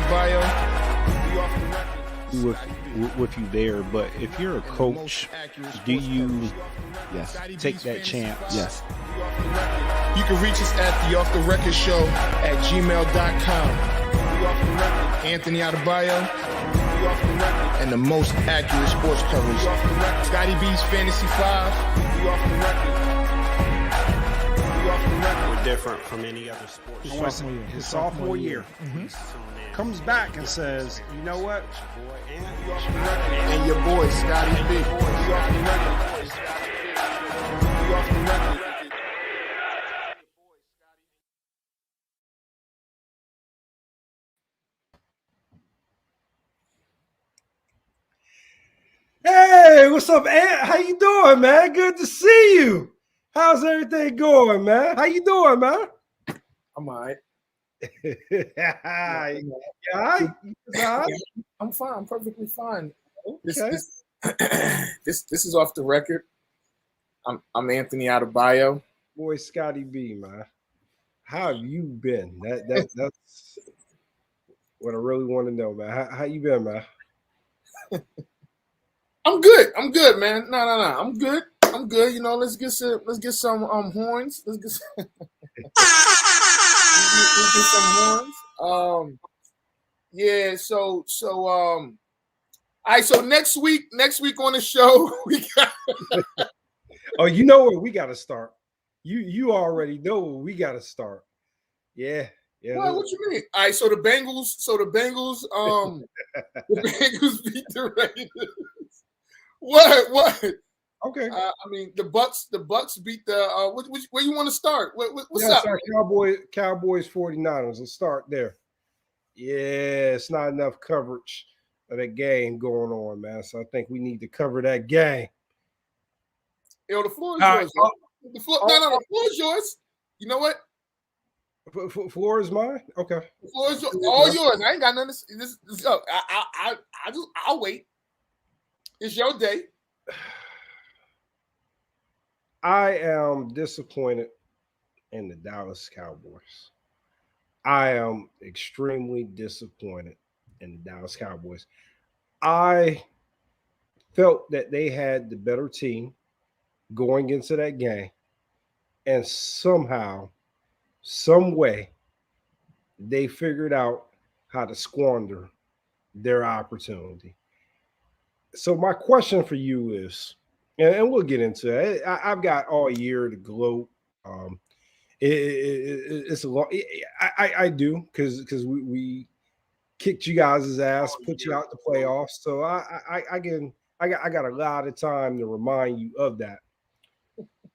Adebayo. With you there, but if you're a coach, do you take that chance? Yes. You can reach us at theofftherecordshow@gmail.com. Anthony Adebayo, and the most accurate sports coverage. Scotty B's Fantasy 5. We're different from any other sport. His sophomore year. Comes back and says, you know what? And your boy, Scotty B. Hey, what's up, Ant? How you doing, man? Good to see you. How's everything going, man? How you doing, man? I'm all right. Yeah, I'm fine. I'm perfectly fine. Okay. This is off the record. I'm Anthony Adebayo. Boy, Scotty B, man. How have you been? That's what I really want to know, man. How you been, man? I'm good, man. No. I'm good. You know, let's get some horns. Let's get some, let's get some horns. Yeah. So all right. So next week on the show, we got. Oh, you know where we got to start. You already know where we got to start. Yeah. What you mean? All right. So the Bengals. The Bengals beat the Raiders. What? Okay. I mean, the Bucks beat the. Where you want to start? What's up? Sorry, Cowboys 49ers. Let's start there. Yeah, it's not enough coverage of that game going on, man. So I think we need to cover that game. Yo, the floor is yours. The floor is yours. You know what? Floor is mine. Okay. The floor is all yours. I ain't got nothing. I'll wait. It's your day. I am disappointed in the Dallas Cowboys. I am extremely disappointed in the Dallas Cowboys. I felt that they had the better team going into that game, and somehow, some way, they figured out how to squander their opportunity. So my question for you is, and we'll get into it. I've got all year to gloat. It's a lot. I do because we kicked you guys' ass, put you out the playoffs. So I got a lot of time to remind you of that.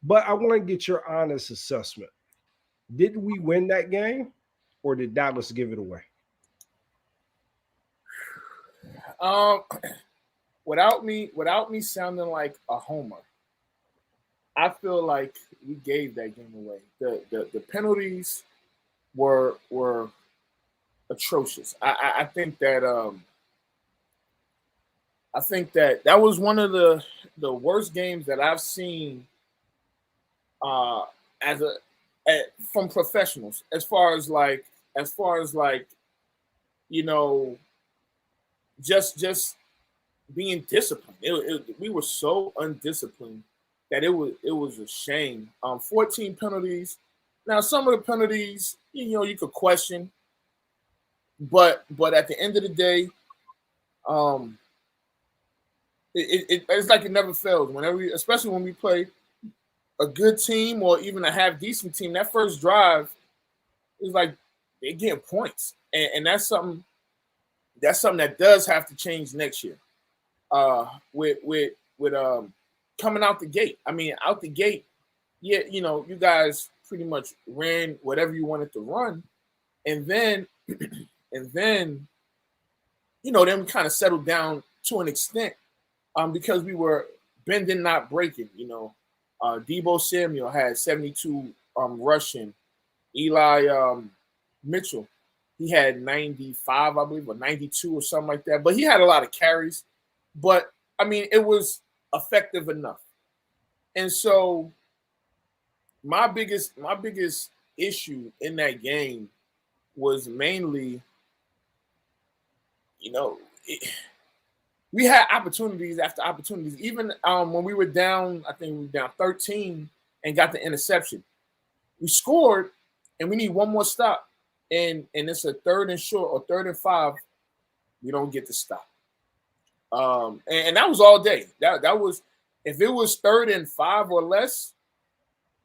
But I want to get your honest assessment. Did we win that game, or did Dallas give it away? Without me sounding like a homer, I feel like we gave that game away. The penalties were atrocious. I think that that was one of the worst games that I've seen from professionals as far as like you know, just being disciplined. We were so undisciplined that it was a shame. 14 penalties. Now some of the penalties, you could question, but at the end of the day, it's like it never fails. Especially when we play a good team or even a half decent team, that first drive is like they're getting points, and that's something that does have to change next year. With coming out the gate. I mean, out the gate, yeah, you guys pretty much ran whatever you wanted to run, and then then we kind of settled down to an extent, because we were bending, not breaking. Debo Samuel had 72 rushing. Eli Mitchell, he had 95, I believe, or 92 or something like that. But he had a lot of carries. But I mean, it was effective enough. And so my biggest issue in that game was mainly you know, we had opportunities after opportunities. Even when we were down, I think we were down 13 and got the interception. We scored, and we need one more stop. And it's a 3rd and short or 3rd and 5. We don't get the stop. And that was all day. That was, if it was 3rd and 5 or less,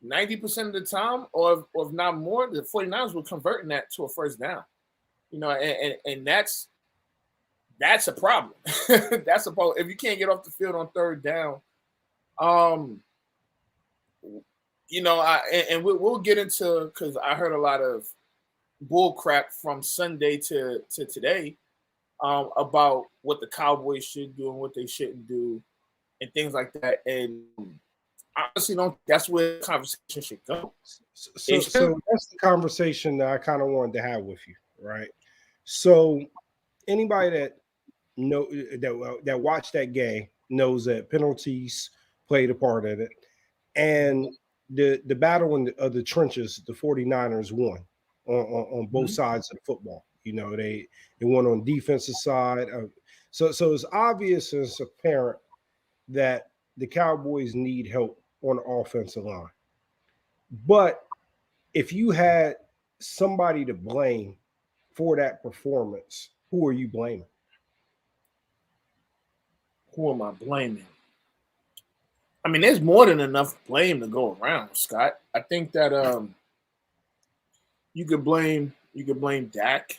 90% of the time, or if not more, the 49ers were converting that to a first down. You know, and that's a problem. That's a problem. If you can't get off the field on 3rd down, you know, we'll get into, because I heard a lot of bull crap from Sunday to today about what the Cowboys should do and what they shouldn't do and things like that. And I honestly don't think that's where the conversation should go. So that's the conversation that I kind of wanted to have with you, right? So anybody that that watched that game knows that penalties played a part of it, and the battle of the trenches, the 49ers won on both sides of the football. You know, they won on defensive side. So it's obvious and it's apparent that the Cowboys need help on the offensive line. But if you had somebody to blame for that performance, who are you blaming? Who am I blaming? I mean, there's more than enough blame to go around, Scott. I think that you could blame Dak.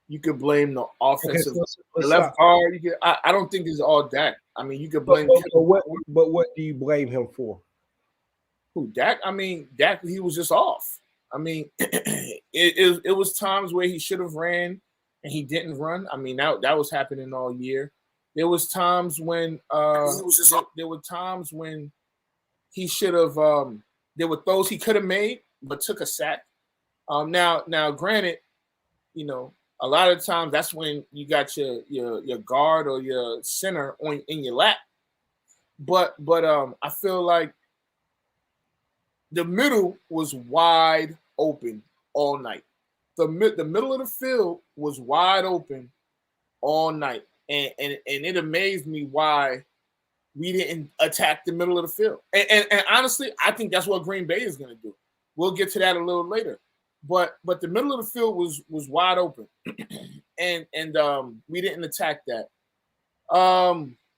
You could blame the offensive left guard. I don't think it's all Dak. I mean, you could blame. But what do you blame him for? Who, Dak? I mean, Dak. He was just off. I mean, it was times where he should have ran and he didn't run. I mean, that was happening all year. There was times when there were times when he should have. There were throws he could have made but took a sack. Now, granted, you know, a lot of times that's when you got your guard or your center in your lap. But I feel like the middle was wide open all night. The middle of the field was wide open all night, and it amazed me why we didn't attack the middle of the field. And honestly, I think that's what Green Bay is going to do. We'll get to that a little later. But the middle of the field was wide open, and we didn't attack that.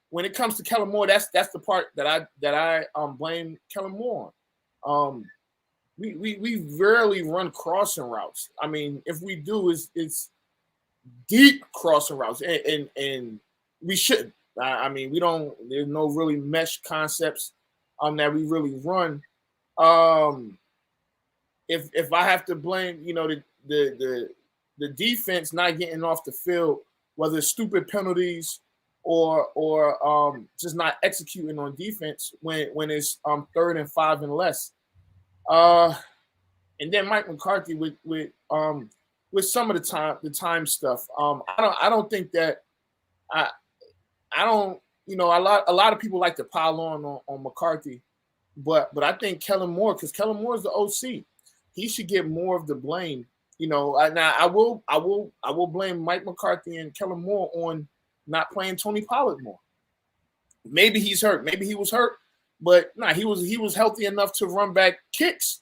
When it comes to Kellen Moore, that's the part that I blame Kellen Moore on. We rarely run crossing routes. I mean, if we do, it's deep crossing routes, and we shouldn't. I mean, we don't. There's no really mesh concepts that we really run. If I have to blame, you know, the defense not getting off the field, whether it's stupid penalties or just not executing on defense when it's 3rd and 5 and less, and then Mike McCarthy with some of the time stuff. I don't think that I don't, you know, a lot of people like to pile on McCarthy, but I think Kellen Moore, because Kellen Moore is the OC. He should get more of the blame. You know, now I will blame Mike McCarthy and Kellen Moore on not playing Tony Pollard more. Maybe he's hurt. Maybe he was hurt, but he was healthy enough to run back kicks,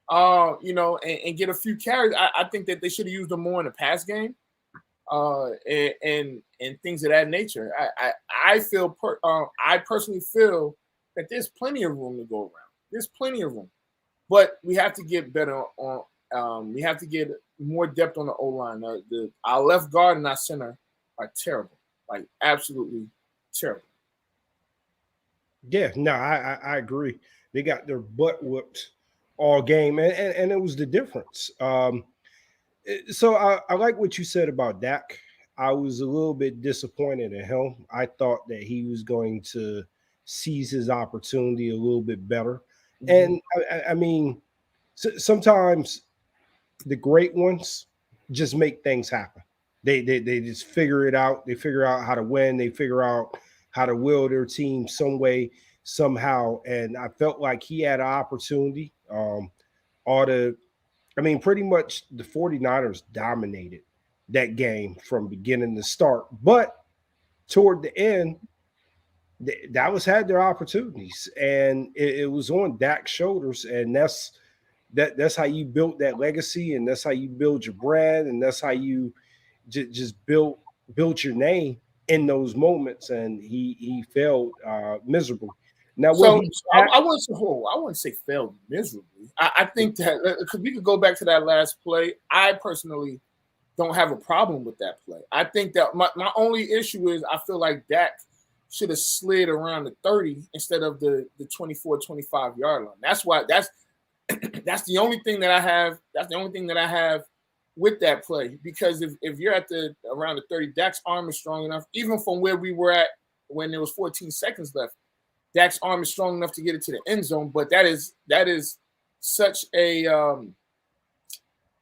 you know, and get a few carries. I think that they should have used him more in the pass game, and things of that nature. I personally feel that there's plenty of room to go around. There's plenty of room. But we have to get better on. We have to get more depth on the O-line. Our left guard and our center are terrible, like absolutely terrible. Yeah, no, I agree. They got their butt whooped all game, and it was the difference. So I like what you said about Dak. I was a little bit disappointed in him. I thought that he was going to seize his opportunity a little bit better. And I mean, sometimes the great ones just make things happen. They just figure it out. They figure out how to win. They figure out how to will their team some way, somehow. And I felt like he had an opportunity. Pretty much the 49ers dominated that game from beginning to start. But toward the end, Dallas had their opportunities, and it was on Dak's shoulders, and that's how you built that legacy, and that's how you build your brand, and that's how you just built your name in those moments. And he failed miserably. Now, So I wouldn't say failed miserably. I think that because we could go back to that last play. I personally don't have a problem with that play. I think that my only issue is I feel like Dak should have slid around the 30 instead of the 24, 25 yard line. That's that's the only thing that I have. That's the only thing that I have with that play, because if you're at around the 30, Dak's arm is strong enough, even from where we were at when there was 14 seconds left. Dak's arm is strong enough to get it to the end zone, but that is such a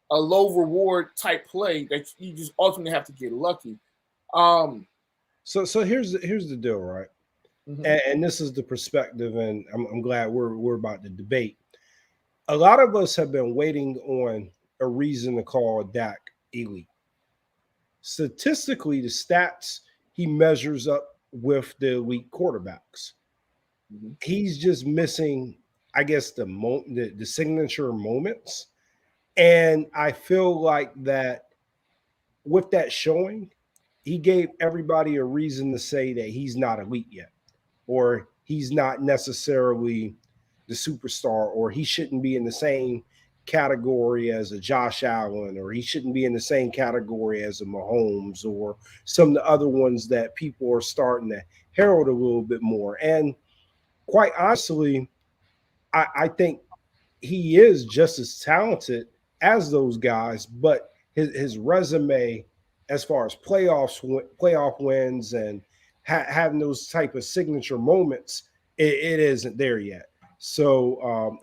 low reward type play that you just ultimately have to get lucky. So here's the deal, right? Mm-hmm. And this is the perspective, and I'm glad we're about to debate. A lot of us have been waiting on a reason to call Dak elite. Statistically, the stats he measures up with the elite quarterbacks. Mm-hmm. He's just missing, I guess, the signature moments. And I feel like that with that showing, he gave everybody a reason to say that he's not elite yet, or he's not necessarily the superstar, or he shouldn't be in the same category as a Josh Allen, or he shouldn't be in the same category as a Mahomes, or some of the other ones that people are starting to herald a little bit more. And quite honestly, I think he is just as talented as those guys, but his resume as far as playoff wins and having those type of signature moments, it isn't there yet. So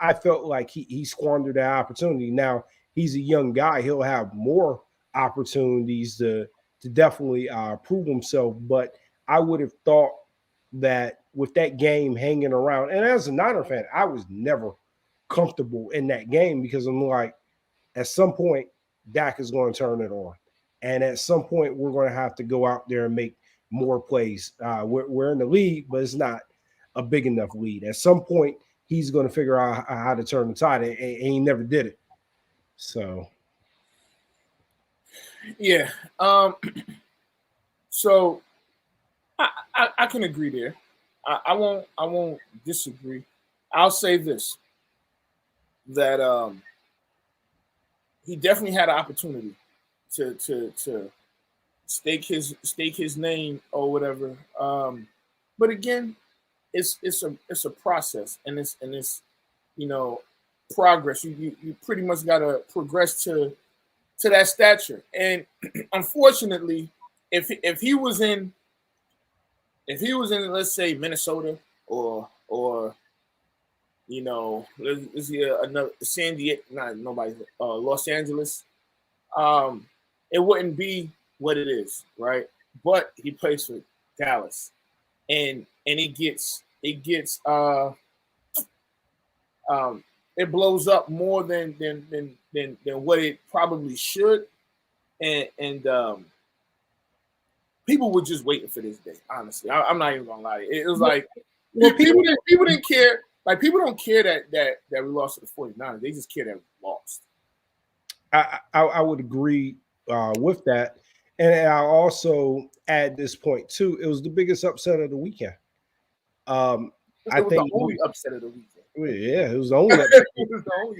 I felt like he squandered that opportunity. Now, he's a young guy. He'll have more opportunities to definitely prove himself. But I would have thought that with that game hanging around, and as a Niner fan, I was never comfortable in that game, because I'm like, at some point, Dak is going to turn it on. And at some point, we're going to have to go out there and make more plays. We're in the lead, but it's not a big enough lead. At some point, he's going to figure out how to turn the tide, and he never did it. So, yeah. So I can agree there. I won't disagree. I'll say this, that he definitely had an opportunity to stake his name or whatever. But again, it's a process, and it's progress. You pretty much got to progress to that stature. And unfortunately, if he was in let's say Minnesota or let's see another San Diego, Los Angeles, it wouldn't be what it is, right? But he plays for Dallas, and it blows up more than what it probably should, and people were just waiting for this day. Honestly, I'm not even gonna lie. It was like people didn't care. Like, people don't care that we lost to the 49ers. They just care that we lost. I would agree with that. And I also add this point too. It was the biggest upset of the weekend. I think the only upset of the weekend. Yeah, it was the only upset. It was the only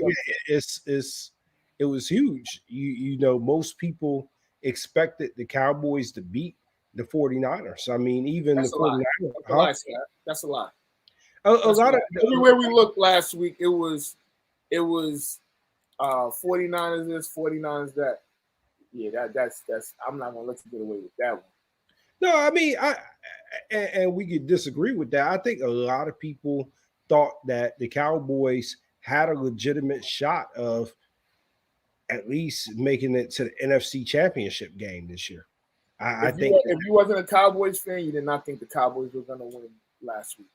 upset. It was huge. Most people expected the Cowboys to beat the 49ers. I mean, even that's the 49ers. That's a lie. A lot of everywhere we looked last week, it was 49ers this, 49ers that. Yeah, that's. I'm not gonna let you get away with that one. No, I mean, and we could disagree with that. I think a lot of people thought that the Cowboys had a legitimate shot of at least making it to the NFC Championship game this year. I think if you wasn't a Cowboys fan, you did not think the Cowboys were going to win last week.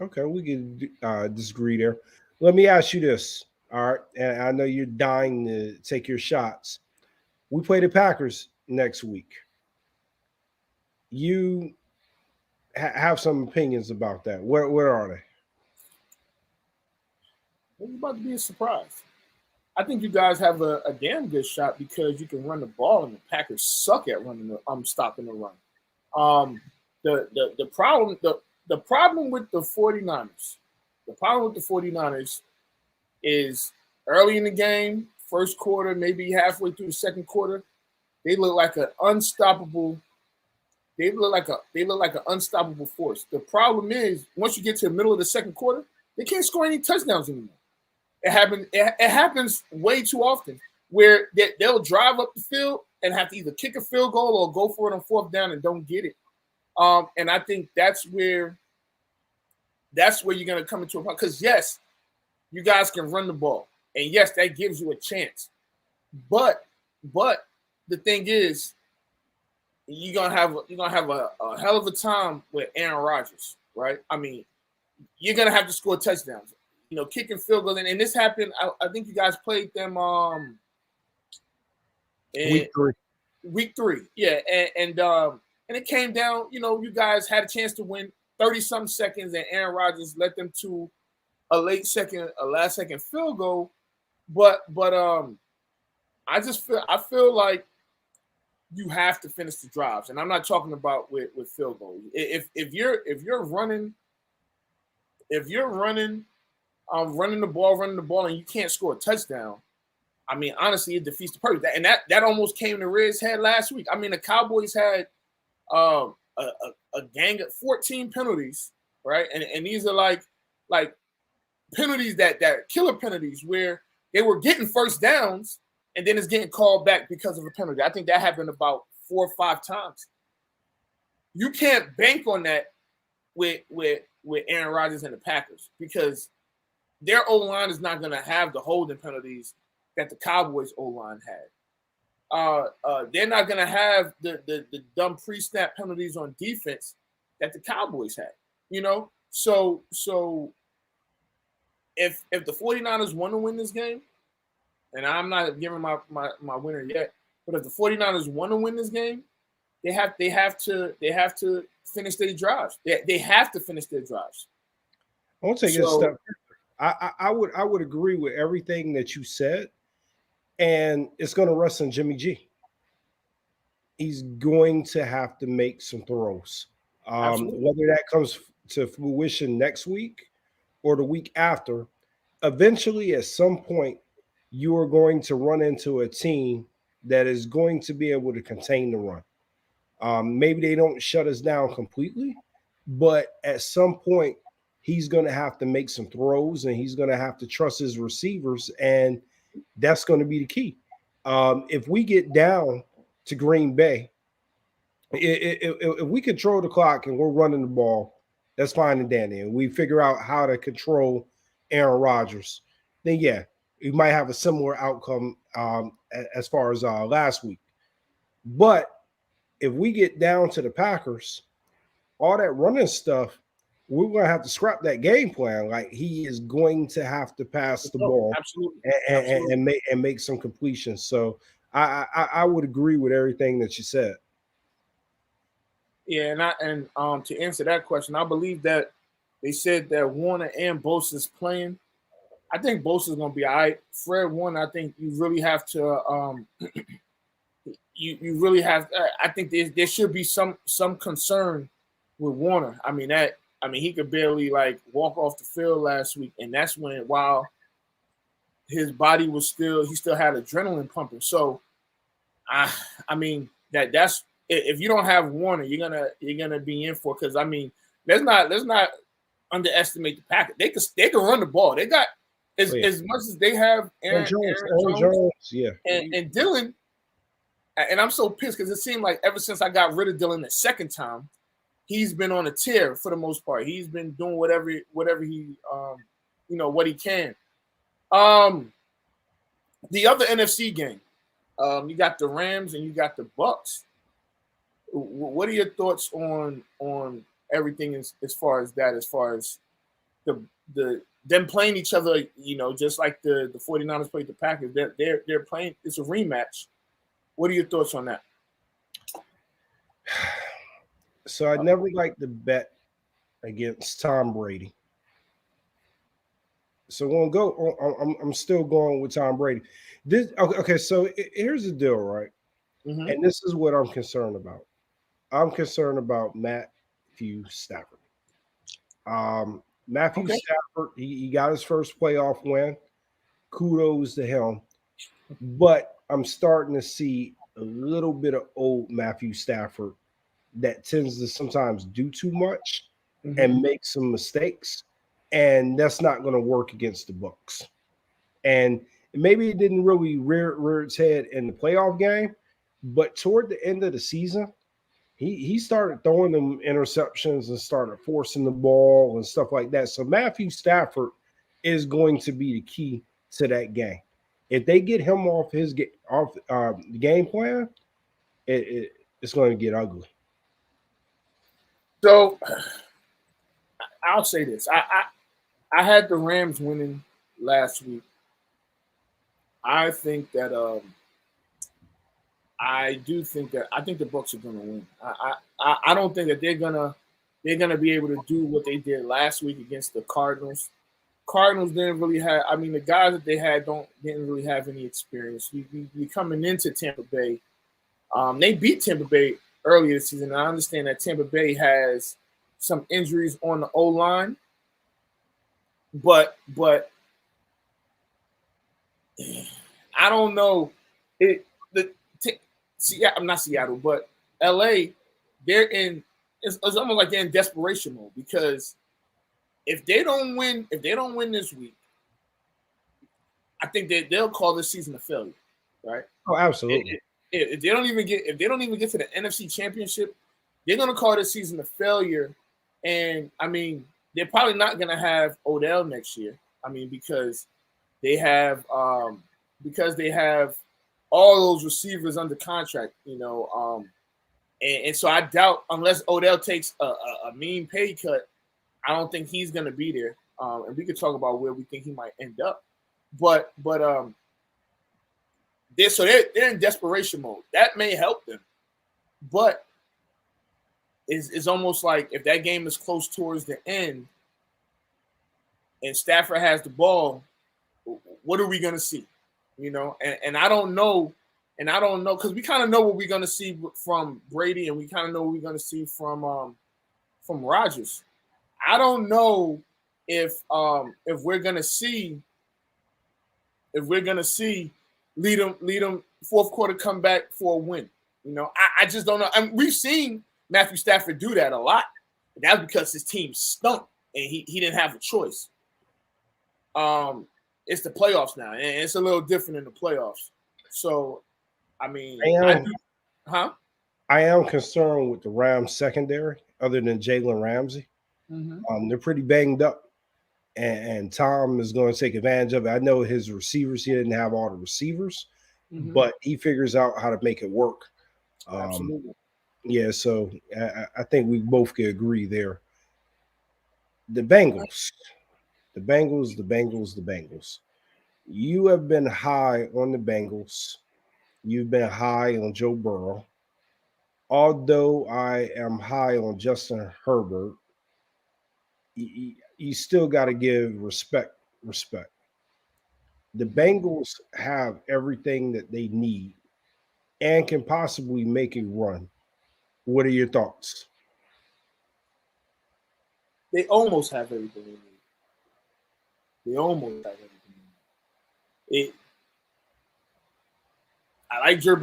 Okay, we can disagree there. Let me ask you this. All right, and I know you're dying to take your shots. We play the Packers next week. You have some opinions about that. Where are they? It's about to be a surprise. I think you guys have a damn good shot because you can run the ball, and the Packers suck at stopping the run. The problem with the 49ers, is early in the game, first quarter, maybe halfway through the second quarter, they look like an unstoppable. They look like an unstoppable force. The problem is once you get to the middle of the second quarter, they can't score any touchdowns anymore. It happens way too often where they'll drive up the field and have to either kick a field goal or go for it on fourth down and don't get it. And I think that's where you're going to come into a problem. Because, yes, you guys can run the ball. And, yes, that gives you a chance. But the thing is, you're gonna have a hell of a time with Aaron Rodgers, right? I mean, you're gonna have to score touchdowns, kicking field goals, and this happened. I think you guys played them week three, yeah, and it came down. You guys had a chance to win 30-some seconds, and Aaron Rodgers led them to a last second field goal, but I feel like you have to finish the drives, and I'm not talking about with field goals. If you're running running the ball, and you can't score a touchdown, I mean, honestly, it defeats the purpose. And that almost came to Red's head last week. I mean, the Cowboys had a gang of 14 penalties, right? And these are like penalties that killer penalties where they were getting first downs. And then it's getting called back because of a penalty. I think that happened about 4 or 5 times. You can't bank on that with Aaron Rodgers and the Packers because their O-line is not going to have the holding penalties that the Cowboys O-line had. They're not going to have the dumb pre-snap penalties on defense that the Cowboys had. So if the 49ers want to win this game, and I'm not giving my winner yet, but if the 49ers want to win this game, they have to finish their drives. They have to finish their drives. I want to take it a step further. I would agree with everything that you said, and it's going to rest on Jimmy G. He's going to have to make some throws. Whether that comes to fruition next week or the week after, eventually at some point, you are going to run into a team that is going to be able to contain the run. Maybe they don't shut us down completely, but at some point, he's going to have to make some throws and he's going to have to trust his receivers, and that's going to be the key. If we get down to Green Bay, if we control the clock and we're running the ball, that's fine and dandy, and we figure out how to control Aaron Rodgers, then yeah, you might have a similar outcome as far as last week. But if we get down to the Packers, all that running stuff, we're going to have to scrap that game plan. Like, he is going to have to pass the ball and make some completions. So I would agree with everything that you said. Yeah, and to answer that question, I believe that they said that Warner and Bosa is playing. I think Bosa is going to be all right. Fred Warner, I think you really have to you really have. I think there should be some concern with Warner. I mean, he could barely walk off the field last week, and that's when while his body was he still had adrenaline pumping. So, I mean that's if you don't have Warner, you're gonna be in for, because I mean let's not underestimate the Packers. They can run the ball. They got as much as they have Aaron Jones, yeah, and Dylan. And I'm so pissed because it seemed like ever since I got rid of Dylan the second time, he's been on a tear for the most part. He's been doing whatever he what he can. The other NFC game, you got the Rams and you got the Bucks. What are your thoughts on everything as far as that? As far as the them playing each other, just like the 49ers played the Packers. They're playing. It's a rematch. What are your thoughts on that? So I never liked to bet against Tom Brady. So we'll go. I'm still going with Tom Brady. Okay. So here's the deal, right? Mm-hmm. And this is what I'm concerned about. I'm concerned about Matthew Stafford. Matthew Stafford, he got his first playoff win. Kudos to him. But I'm starting to see a little bit of old Matthew Stafford that tends to sometimes do too much and make some mistakes. And that's not going to work against the Bucs. And maybe it didn't really rear its head in the playoff game, but toward the end of the season, he started throwing them interceptions and started forcing the ball and stuff like that. So Matthew Stafford is going to be the key to that game. If they get him off the game plan, it's going to get ugly. So I'll say this: I had the Rams winning last week. I think that I think the Bucs are going to win. I don't think that they're gonna be able to do what they did last week against the Cardinals. Cardinals didn't really have. I mean, the guys that they had didn't really have any experience. We coming into Tampa Bay. They beat Tampa Bay earlier this season. And I understand that Tampa Bay has some injuries on the O line, but I don't know. I'm not Seattle, but LA. They're in. It's almost like they're in desperation mode because if they don't win this week, I think they'll call this season a failure, right? Oh, absolutely. If they don't even get to the NFC Championship, they're gonna call this season a failure. And I mean, they're probably not gonna have Odell next year. I mean, because they have all those receivers under contract, and so I doubt unless Odell takes a mean pay cut, I don't think he's gonna be there. And we could talk about where we think he might end up, but they're in desperation mode. That may help them, but it's almost like if that game is close towards the end and Stafford has the ball, what are we going to see? And I don't know. And I don't know because we kind of know what we're going to see from Brady and we kind of know what we're going to see from Rodgers. I don't know if we're going to see lead them fourth quarter come back for a win. I just don't know. I mean, we've seen Matthew Stafford do that a lot. That's because his team stunk and he didn't have a choice. It's the playoffs now, and it's a little different in the playoffs. So, I mean, I am concerned with the Rams secondary, other than Jalen Ramsey. Mm-hmm. They're pretty banged up, and Tom is going to take advantage of it. I know his receivers; he didn't have all the receivers, but he figures out how to make it work. Absolutely. Yeah, so I think we both can agree there. The Bengals. You have been high on the Bengals. You've been high on Joe Burrow. Although I am high on Justin Herbert, you still got to give respect. The Bengals have everything that they need and can possibly make a run. What are your thoughts? They almost have everything they need. I like Joe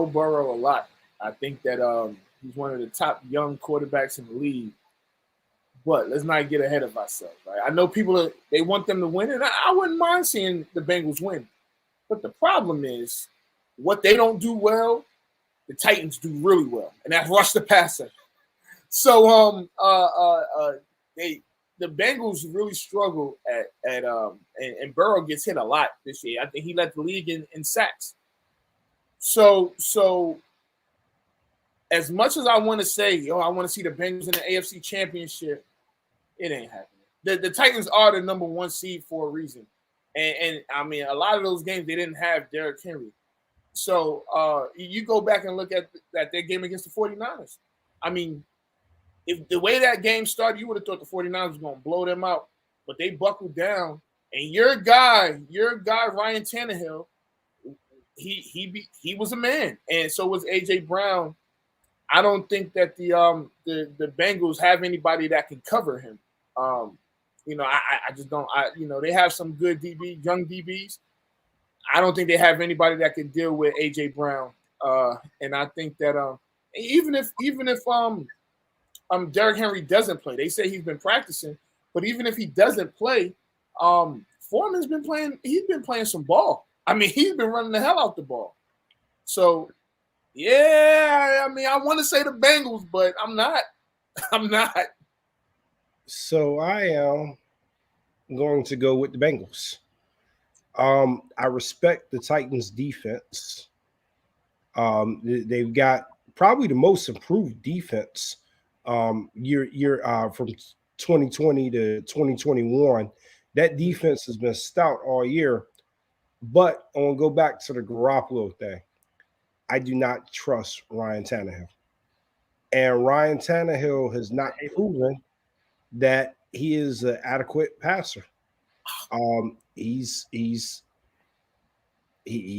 Burrow a lot. I think that he's one of the top young quarterbacks in the league. But let's not get ahead of ourselves. Right? I know they want them to win, and I wouldn't mind seeing the Bengals win. But the problem is, what they don't do well, the Titans do really well, and that's rush the passer. So the Bengals really struggle and Burrow gets hit a lot this year. I think he led the league in sacks. So as much as I want to say, I want to see the Bengals in the AFC Championship, it ain't happening. the Titans are the number 1 seed for a reason. And I mean, a lot of those games they didn't have Derrick Henry. So you go back and look at their game against the 49ers. I mean, if the way that game started, you would have thought the 49ers was going to blow them out, but they buckled down. And your guy Ryan Tannehill, he was a man, and so was AJ Brown. I don't think that the Bengals have anybody that can cover him. I just don't. They have some good young DBs. I don't think they have anybody that can deal with AJ Brown. And I think that even if Derrick Henry doesn't play, they say he's been practicing, but even if he doesn't play, Foreman's been playing. He's been playing some ball. I mean, he's been running the hell out the ball. So, yeah, I mean, I want to say the Bengals, but I'm not. I'm not. So I am going to go with the Bengals. I respect the Titans' defense. They've got probably the most improved defense year from 2020 to 2021. That defense has been stout all year. But I want to go back to the Garoppolo thing. I do not trust Ryan Tannehill. And Ryan Tannehill has not proven that he is an adequate passer. He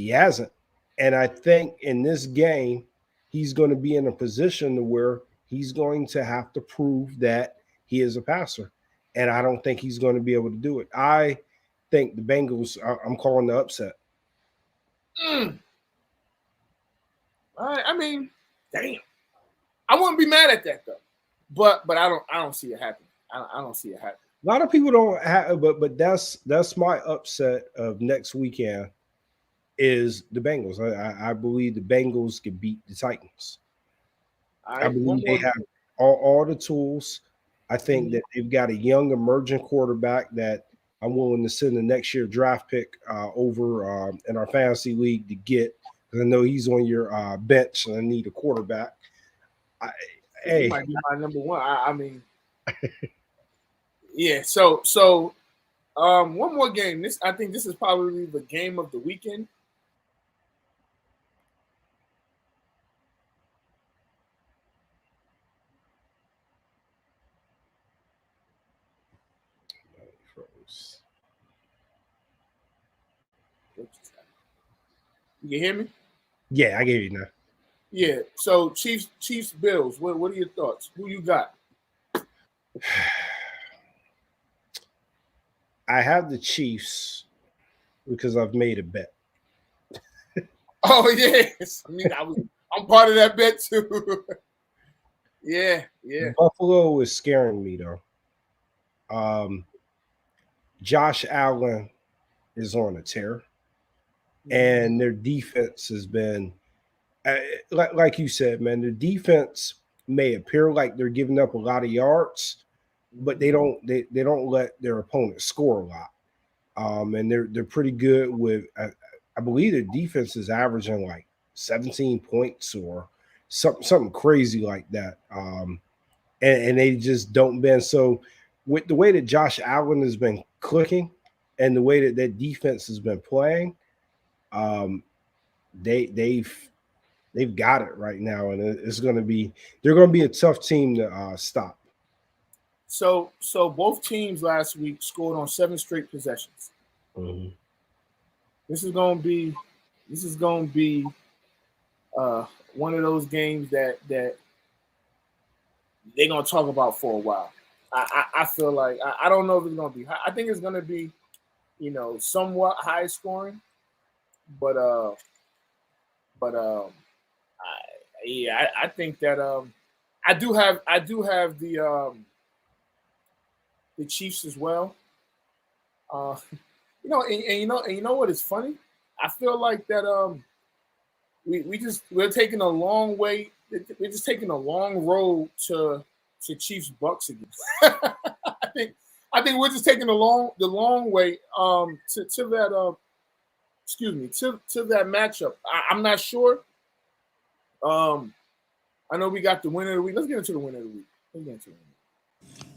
hasn't. And I think in this game, he's going to be in a position to where he's going to have to prove that he is a passer. And I don't think he's going to be able to do it. I think the Bengals, I'm calling the upset. I mean, damn. I wouldn't be mad at that though. But I don't see it happening. I don't see it happening. A lot of people don't have, but that's my upset of next weekend is the Bengals. I believe the Bengals can beat the Titans. I believe they have all the tools. I think that they've got a young emerging quarterback that I'm willing to send the next year draft pick over in our fantasy league to get, because I know he's on your bench and I need a quarterback. He might be my number 1. I mean, yeah. So one more game. I think this is probably the game of the weekend. You can hear me? Yeah, I can hear you now. Yeah. So Chiefs, Bills. What are your thoughts? Who you got? I have the Chiefs because I've made a bet. Oh yes, I mean I'm part of that bet too. Yeah. Buffalo is scaring me though. Josh Allen is on a tear, and their defense has been, like you said, man. Their defense may appear like they're giving up a lot of yards, but they don't let their opponents score a lot. And they're pretty good with. I believe their defense is averaging like 17 points or something crazy like that. And they just don't bend. So with the way that Josh Allen has been clicking and the way that that defense has been playing, they've got it right now, and they're going to be a tough team to stop. So both teams last week scored on 7 straight possessions. Mm-hmm. This is going to be one of those games that they're going to talk about for a while. I feel like I don't know if it's going to be high. I think it's going to be, somewhat high scoring, but I think that I do have the Chiefs as well. You know what is funny? I feel like that we're taking a long way. We're just taking a long road to Chiefs Bucks again. I think we're just taking the long way to that to that matchup. I'm not sure. I know we got the winner of the week. Let's get into the winner of the week.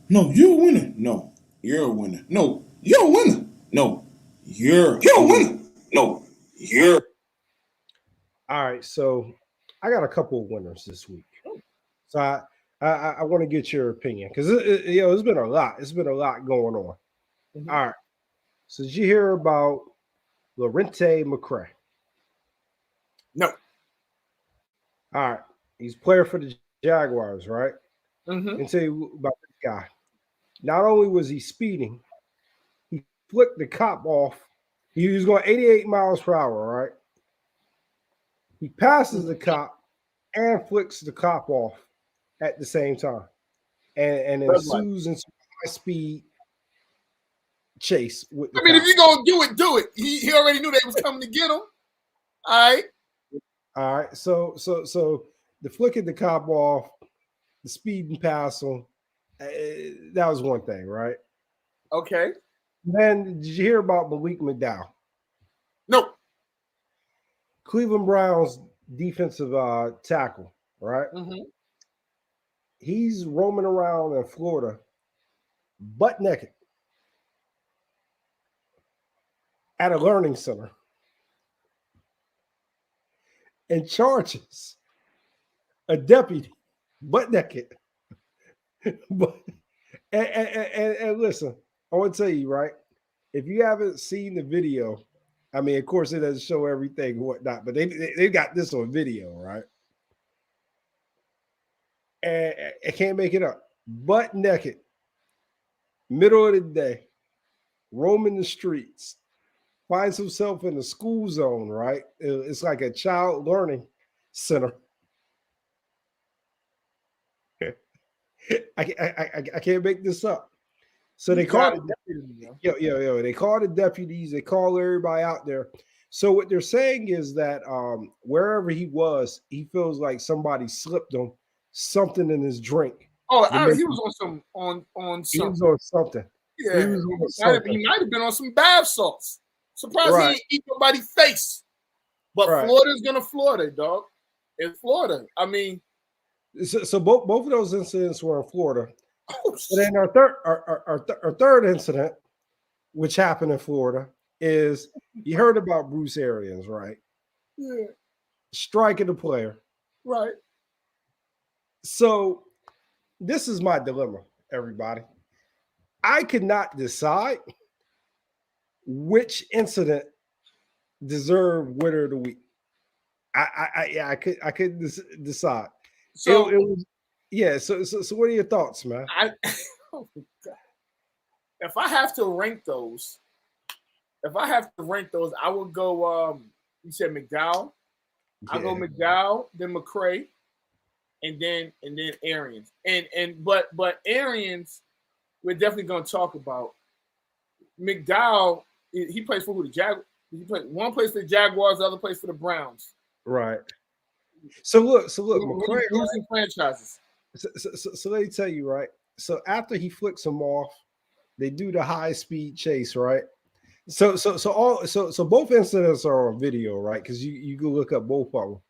No, you winning. No, you're a winner. No, you're a winner. No, you're a winner. No, you're. All right, so I got a couple of winners this week. So I want to get your opinion because it's been a lot. It's been a lot going on. Mhm. All right. So did you hear about Lorente McCray? No. All right. He's a player for the Jaguars, right? Mm-hmm. And tell you about this guy. Not only was he speeding, he flicked the cop off. He was going 88 miles per hour, right? He passes the cop and flicks the cop off at the same time. And ensues into a high speed chase with the I mean, cop. if you're going to do it. He already knew they was coming to get him. All right. All right. So the flicking the cop off, the speed and pass him, that was one thing, right? Okay. Then did you hear about Malik McDowell? No. Cleveland Browns defensive tackle, right? Mm-hmm. He's roaming around in Florida, butt naked, at a learning center, and charges a deputy, butt naked. But and listen, I want to tell you, right? If you haven't seen the video, I mean, of course, it doesn't show everything and whatnot, but they got this on video, right? And I can't make it up. Butt naked, middle of the day, roaming the streets, finds himself in the school zone, right? It's like a child learning center. I can't make this up. So they call it they call the deputies, they call everybody out there. So what they're saying is that wherever he was, he feels like somebody slipped him something in his drink. Oh, he was on some on He something. was on something. Yeah, He was on something. he might have been on some bath salts. Surprised Right. he didn't eat nobody's face. But Right. Florida's gonna Florida, dog. It's Florida. I mean, So both of those incidents were in Florida. oh, And then our third incident, which happened in Florida, is you heard about Bruce Arians, right? yeah, Striking a player. right. So this is my dilemma, everybody. I could not decide which incident deserved winner of the week. I couldn't decide. So It was So what are your thoughts, man? oh my God. If I have to rank those, I would go. You said McDowell. I go McDowell, then McCray, and then Arians. But Arians, we're definitely going to talk about. McDowell, he plays for who? The Jaguars. One plays for the Jaguars, the other plays for the Browns. Right. So look, McCray, losing franchises. So let me tell you, right? So after he flicks him off, they do the high speed chase, right? So both incidents are on video, right? Because you go look up both of them.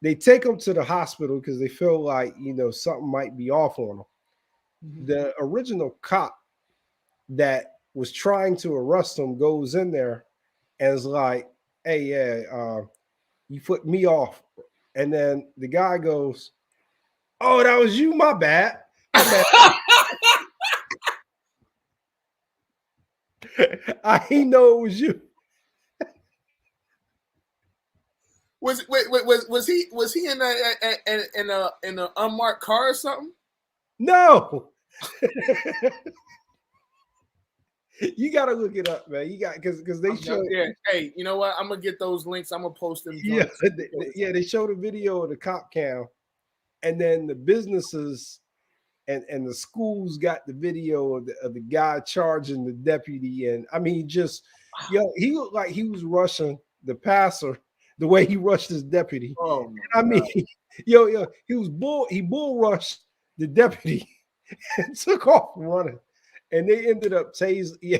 They take him to the hospital because they feel like something might be off on him. Mm-hmm. The original cop that was trying to arrest him goes in there and is like, "Hey, yeah, you flipped me off." And then the guy goes, "Oh, that was you. My bad. My bad." I didn't know it was you. Was he in an unmarked car or something? No. You gotta look it up, man. You got because they show. Yeah. Hey, you know what? I'm gonna get those links. I'm gonna post them. Yeah, they showed a video of the cop cam, and then the businesses and the schools got the video of the guy charging the deputy, and I mean, he looked like he was rushing the passer the way he rushed his deputy. Oh, I mean, he bull rushed the deputy and took off running. And they ended up tasing. Yeah,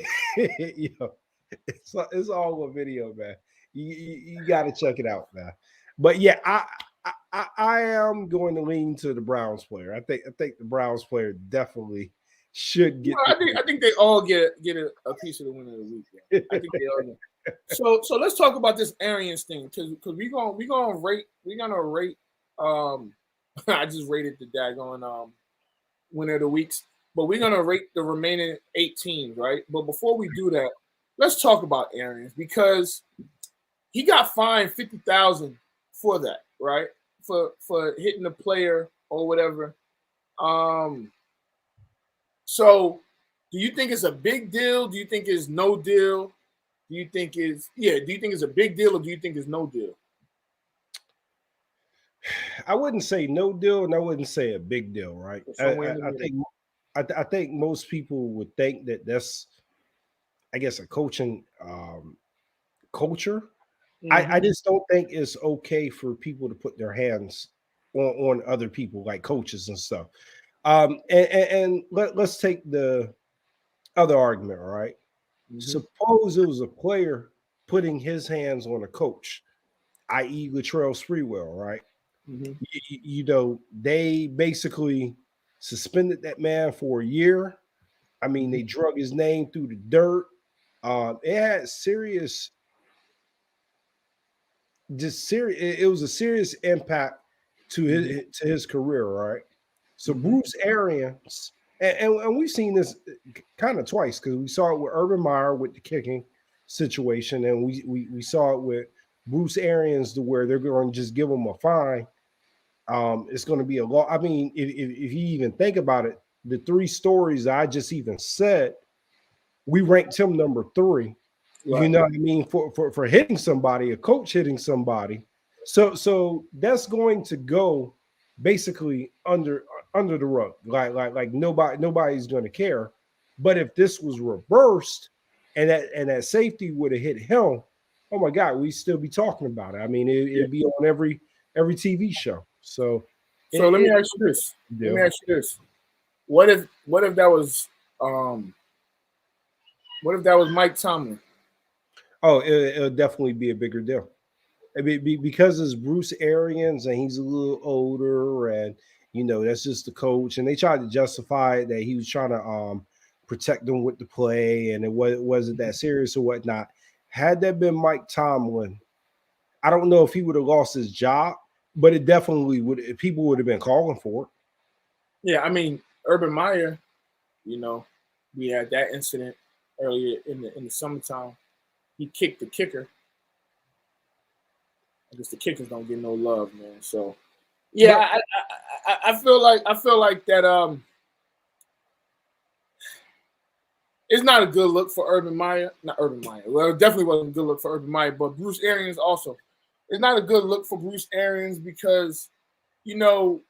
it's all a video, man. You got to check it out, man. But yeah, I am going to lean to the Browns player. I think the Browns player definitely should get. I think they all get a piece of the win of the week. Yeah. I think they all do. So let's talk about this Arians thing because we're gonna rate I just rated the daggone winner of the weeks, but we're gonna rate the remaining 8 teams, right? But before we do that, let's talk about Arians because he got fined $50,000 for that, right? For hitting a player or whatever. So do you think it's a big deal? Do you think it's no deal? Do you think it's a big deal or do you think it's no deal? I wouldn't say no deal, and I wouldn't say a big deal, right? I think most people would think that that's, I guess, a coaching culture. Mm-hmm. I just don't think it's okay for people to put their hands on other people, like coaches and stuff. And let's take the other argument, all right? Mm-hmm. Suppose it was a player putting his hands on a coach, i.e., Latrell Sprewell, right? Mm-hmm. You know, they basically suspended that man for a year. I mean, they drug his name through the dirt. It had serious, it was a serious impact to his career, right? So Bruce Arians, and we've seen this kind of twice because we saw it with Urban Meyer with the kicking situation, and we saw it with Bruce Arians to where they're going to just give him a fine. It's going to be a lot. I mean, if you even think about it, the 3 stories I just even said, we ranked him number 3. Right. You know what I mean? For hitting somebody, a coach hitting somebody. So that's going to go basically under the rug. Like nobody's going to care. But if this was reversed and that safety would have hit him, oh my God, we'd still be talking about it. I mean, it'd be on every TV show. So let me ask you this. Let me ask you this. What if that was Mike Tomlin? Oh, it'll definitely be a bigger deal. I mean, because it's Bruce Arians and he's a little older, and you know that's just the coach. And they tried to justify it that he was trying to protect them with the play, and it wasn't that serious or whatnot. Had that been Mike Tomlin, I don't know if he would have lost his job, but it definitely would. People would have been calling for it. Yeah, I mean, Urban Meyer, you know, we had that incident earlier in the summertime. He kicked the kicker. I guess the kickers don't get no love, man. So, yeah, I feel like that. It's not a good look for Urban Meyer. Not Urban Meyer. Well, it definitely wasn't a good look for Urban Meyer, but Bruce Arians also. It's not a good look for Bruce Arians because, you know,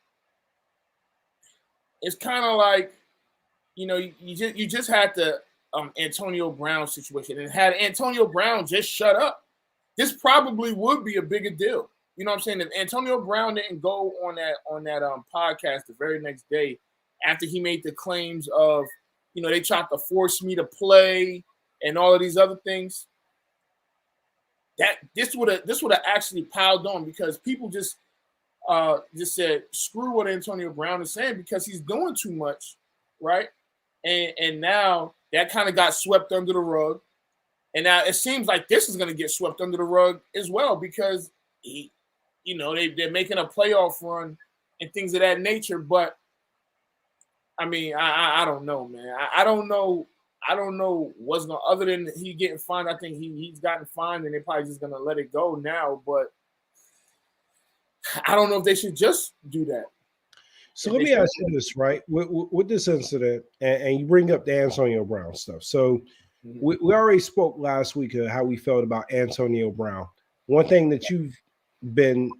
it's kind of like, you know, you just had the Antonio Brown situation, and had Antonio Brown just shut up, this probably would be a bigger deal. You know what I'm saying? If Antonio Brown didn't go on that podcast the very next day after he made the claims of, you know, they tried to force me to play and all of these other things, that this would have actually piled on because people just said screw what Antonio Brown is saying because he's doing too much, right? And now that kind of got swept under the rug. And now it seems like this is going to get swept under the rug as well because, they're making a playoff run and things of that nature. But, I mean, I don't know, man. I don't know what's going to – other than he getting fined, I think he's gotten fined and they're probably just going to let it go now. But I don't know if they should just do that. So let me ask you this, right? With this incident, and you bring up the Antonio Brown stuff. So we already spoke last week of how we felt about Antonio Brown. One thing that you've been,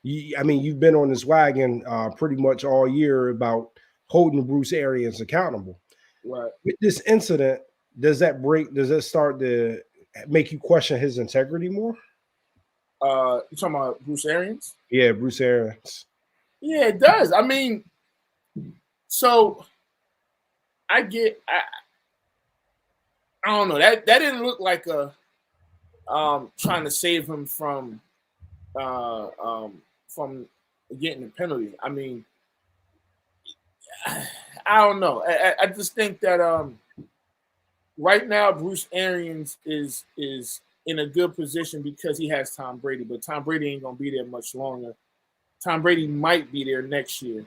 you've been on this wagon pretty much all year about holding Bruce Arians accountable. Right. With this incident, does that start to make you question his integrity more? You talking about Bruce Arians? Yeah, Bruce Arians. Yeah, it does. I mean, so I don't know. That didn't look like a trying to save him from getting a penalty. I mean, I don't know. I just think that right now Bruce Arians is in a good position because he has Tom Brady, but Tom Brady ain't gonna be there much longer. Tom Brady might be there next year,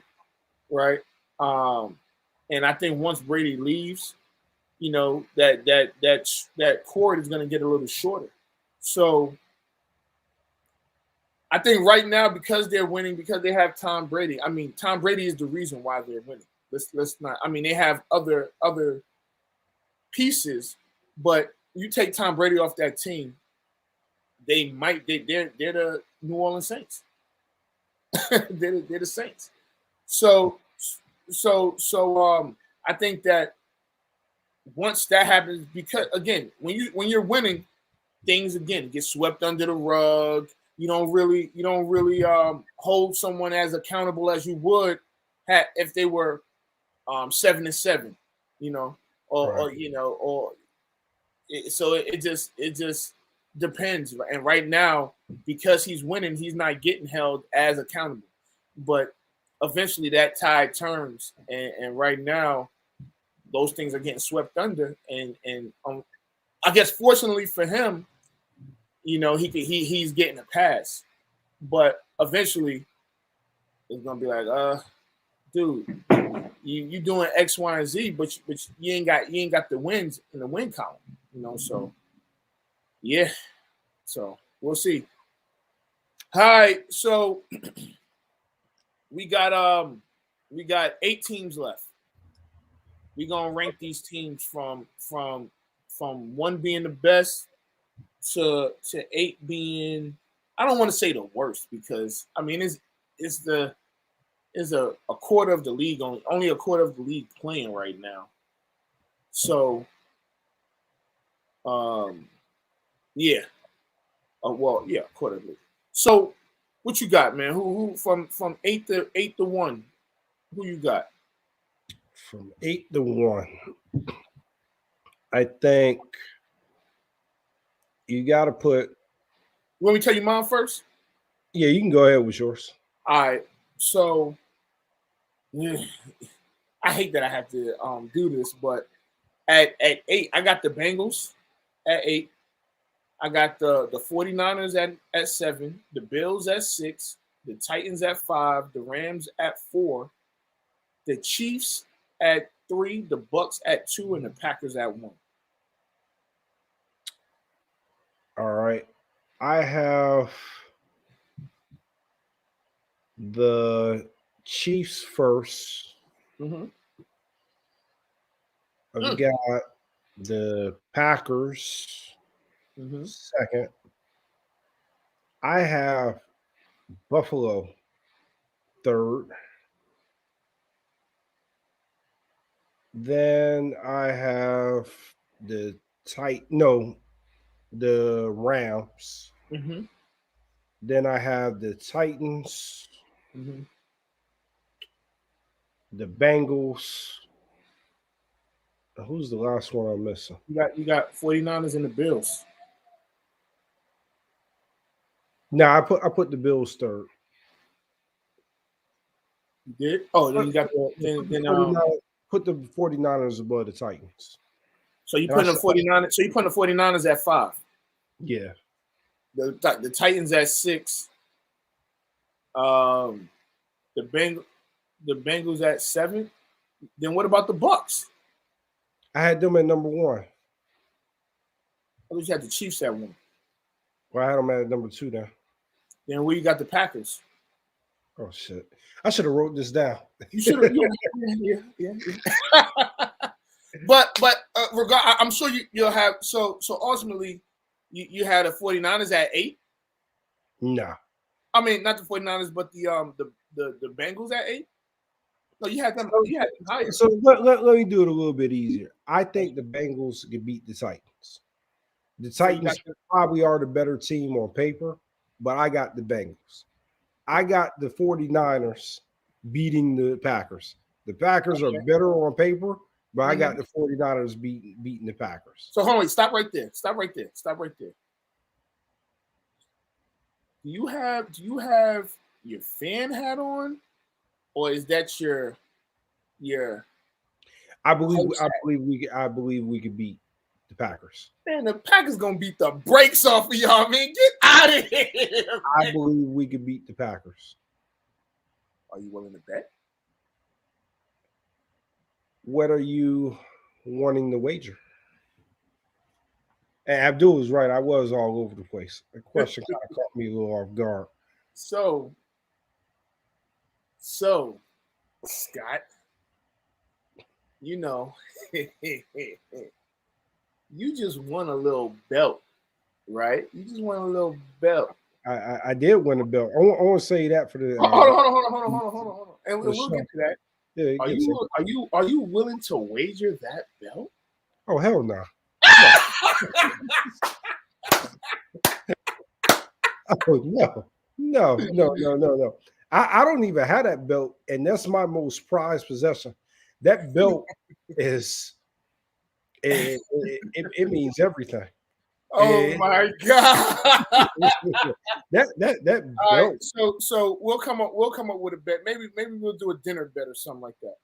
right? And I think once Brady leaves, you know, that cord is gonna get a little shorter. So I think right now, because they're winning, because they have Tom Brady. I mean, Tom Brady is the reason why they're winning. Let's not. I mean, they have other pieces, but you take Tom Brady off that team, they're the New Orleans Saints. they're the Saints. So I think that once that happens, because again, when you're winning, things again get swept under the rug. You don't really hold someone as accountable as you would if they were 7-7, you know, or you know, or so it just depends. And right now, because he's winning, he's not getting held as accountable. But eventually, that tide turns, and right now, those things are getting swept under. And I guess fortunately for him, you know, he's getting a pass. But eventually, it's gonna be like, dude, you doing X, Y, and Z, but you ain't got the wins in the win column, you know. So yeah, so we'll see. All right, so we got 8 teams left. We're gonna rank these teams from 1 being the best to 8 being, I don't want to say the worst, because I mean it's a quarter of the league, only a quarter of the league playing right now. So yeah. Well, yeah, quarter of the league. So what you got, man? Who from 8 to 1? Who you got? From 8 to 1. I think you got to put. You want me to tell you mine first? Yeah, you can go ahead with yours. All right. So I hate that I have to do this, but at 8, I got the Bengals at 8. I got the 49ers at 7, the Bills at 6, the Titans at 5, the Rams at 4, the Chiefs at 3, the Bucks at 2, and the Packers at 1. All right. I have the Chiefs first. Mm-hmm. I've got the Packers second. I have Buffalo third. Then I have the Rams. Mm-hmm. Then I have the Titans, the Bengals. Who's the last one I'm missing? You got 49ers and the Bills. No, I put the Bills third. You did? Oh, then you got put the 49ers above the Titans. So you put the 49ers. So you put the 49ers at 5. Yeah. The Titans at 6. The Bengals at 7. Then what about the Bucks? I had them at number 1. I thought you had the Chiefs at 1. Well, I had them at number 2 now. Then where you got the Packers? Oh shit! I should have wrote this down. You should have. Yeah. But I'm sure you'll have. So ultimately, you had the 49ers at 8. Nah. I mean, not the 49ers, but the Bengals at 8. No, you had them. You had them higher. So let me do it a little bit easier. I think the Bengals could beat the Titans. The Titans probably are the better team on paper, but I got the Bengals. I got the 49ers beating the Packers. The Packers are better on paper, but I got the 49ers beating the Packers. So hold on, stop right there. Do you have your fan hat on, or is that your I believe we could beat the Packers. Man, the Packers gonna beat the brakes off of y'all, man. Get out of here. I believe we could beat the Packers. Are you willing to bet? What are you wanting to wager? And Abdul was right. I was all over the place. The question kind of caught me a little off guard. So, Scott, you know, you just won a little belt, right? You just won a little belt. I did win a belt. I want to say that for the. Hold on. And we'll get to that. Yeah, Are you willing to wager that belt? Oh hell no! Oh no! I don't even have that belt, and that's my most prized possession. That belt is it means everything. Oh my God! that belt. All right, so we'll come up with a bet. Maybe we'll do a dinner bet or something like that.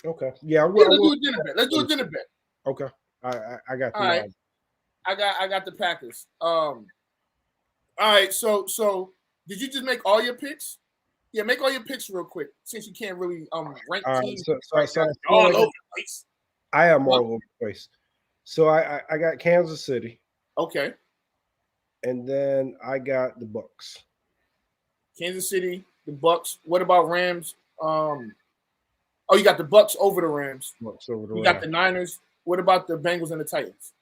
Okay. Yeah, let's do a dinner bet. Let's do a dinner bet. Okay. I got the all right. I got the Packers. All right, so did you just make all your picks? Yeah, make all your picks real quick since you can't really rank teams. So all over the place. I am all over the place. So I got Kansas City. Okay. And then I got the Bucks. Kansas City, the Bucks. What about Rams? You got the Bucks over the Rams. Bucks over the Rams. You got the Niners. What about the Bengals and the Titans?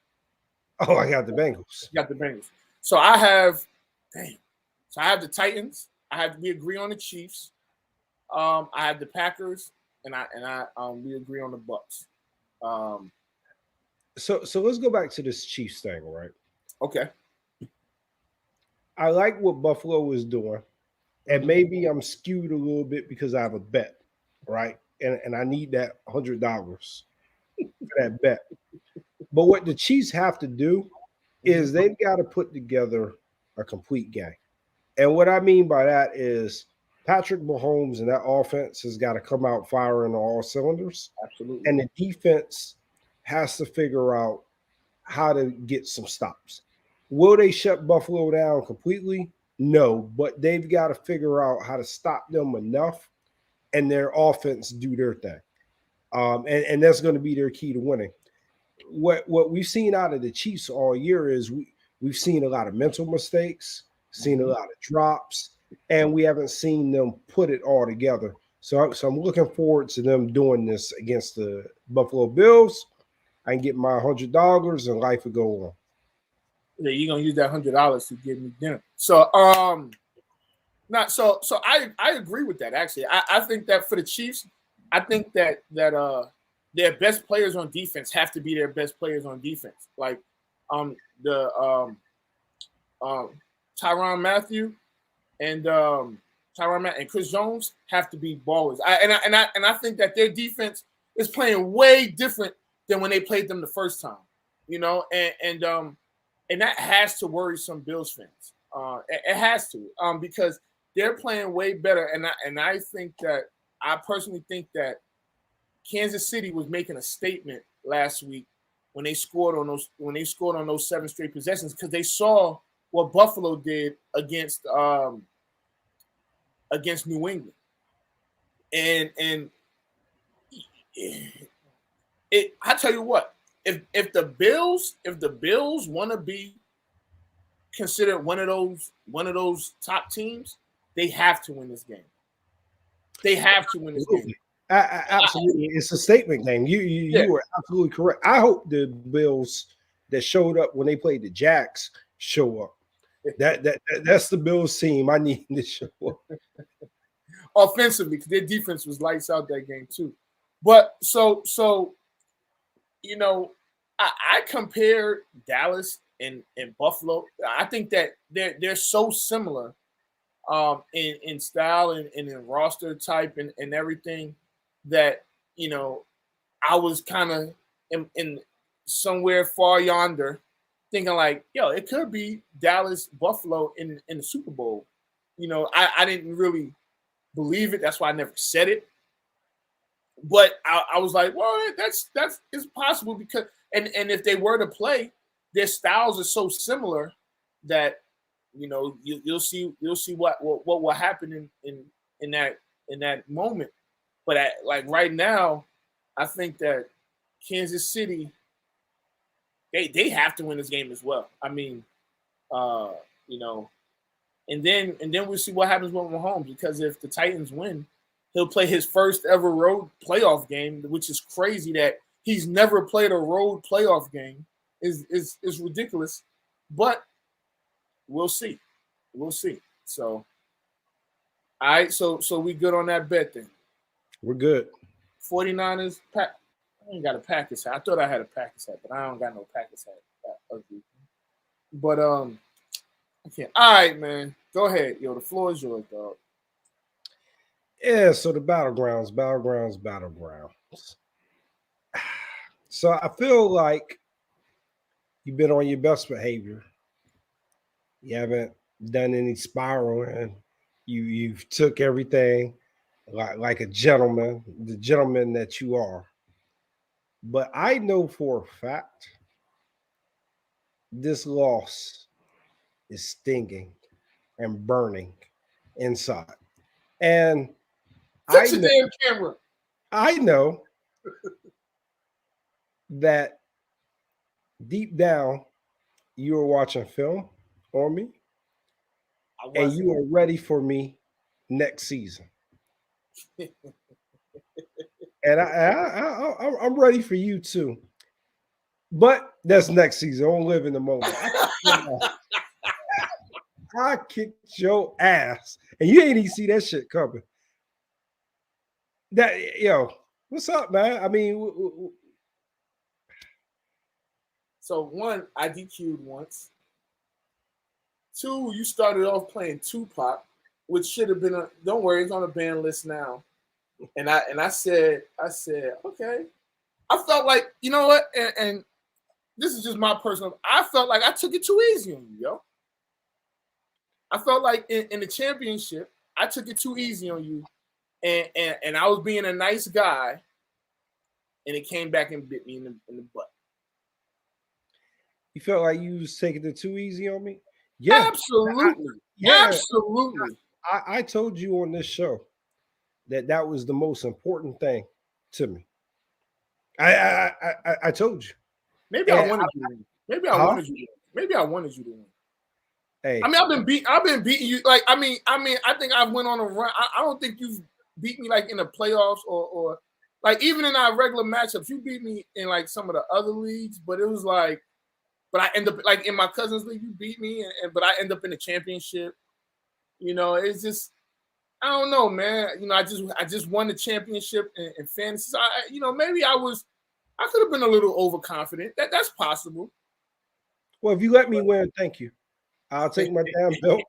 Oh, I got the Bengals. You got the Bengals. So I have the Titans. We agree on the Chiefs. I have the Packers, and we agree on the Bucks. So let's go back to this Chiefs thing, right? Okay. I like what Buffalo is doing, and maybe I'm skewed a little bit because I have a bet, right? And I need that $100 for that bet. But what the Chiefs have to do is they've got to put together a complete game. And what I mean by that is Patrick Mahomes and that offense has got to come out firing on all cylinders. Absolutely. And the defense has to figure out how to get some stops. Will they shut Buffalo down completely? No, but they've got to figure out how to stop them enough and their offense do their thing. And that's going to be their key to winning. What we've seen out of the Chiefs all year is we've seen a lot of mental mistakes, seen a lot of drops, and we haven't seen them put it all together. So I'm looking forward to them doing this against the Buffalo Bills. I can get my $100 and life will go on. Yeah, you're gonna use that $100 to give me dinner. So I agree with that. Actually, I think that for the Chiefs, I think that their best players on defense have to be their best players on defense. Like Tyrann Mathieu and Chris Jones have to be ballers. I think that their defense is playing way different than when they played them the first time. You know, and that has to worry some Bills fans. It has to, because they're playing way better. And I think that I personally think that Kansas City was making a statement last week when they scored on those 7 straight possessions, because they saw what Buffalo did against New England. And I tell you what. If the Bills want to be considered one of those top teams, they have to win this game. They have to win this game. Absolutely, it's a statement game. You were absolutely correct. I hope the Bills that showed up when they played the Jacks show up. That's the Bills team I need to show up offensively, because their defense was lights out that game too. But so you know, I compare Dallas and Buffalo. I think that they're so similar in style and in roster type and everything that, you know, I was kind of in somewhere far yonder thinking like, yo, it could be Dallas, Buffalo in the Super Bowl. You know, I didn't really believe it. That's why I never said it. But I was like, well, that's it's possible because and if they were to play, their styles are so similar that you'll see what will happen in that moment. But like right now, I think that Kansas City they have to win this game as well. I mean, and then we'll see what happens with Mahomes, because if the Titans win, he'll play his first ever road playoff game, which is crazy that he's never played a road playoff game. Is ridiculous, but we'll see. We'll see. So, all right. So we good on that bet then. We're good. 49ers. I ain't got a Packers hat. I thought I had a Packers hat, but I don't got no Packers hat. Ugly. But okay. All right, man. Go ahead. Yo, the floor is yours, dog. Yeah, so the battlegrounds. So I feel like you've been on your best behavior. You haven't done any spiraling. You've took everything like a gentleman, the gentleman that you are. But I know for a fact this loss is stinging and burning inside. And Fix the damn camera. I know that deep down you were watching film on me and you are ready for me next season. And I'm ready for you too. But that's next season. I don't live in the moment. I kicked your ass, and you ain't even see that shit coming. What's up, man? I mean, so one, I DQ'd once. Two, you started off playing Tupac, which should have been don't worry, it's on the ban list now. And I said, okay. I felt like, you know what? And this is just my personal. I felt like I took it too easy on you, yo. I felt like in the championship, I took it too easy on you, and I was being a nice guy, and it came back and bit me in the butt. You felt like you was taking it too easy on me? Yeah, absolutely. Absolutely. I told you on this show that was the most important thing to me. I told you. Maybe I wanted you to win. Maybe I wanted you to win. Hey, I mean, I've been beating you. Like, I mean, I think I went on a run. I don't think you've beat me like in the playoffs or like even in our regular matchups. You beat me in like some of the other leagues, but it was like, but I end up like in my cousin's league, you beat me, but I end up in the championship. It's just, I don't know, man. I just won the championship in fantasy. So maybe I could have been a little overconfident. That's possible. Well, if you let me win, thank you. I'll take my damn belt.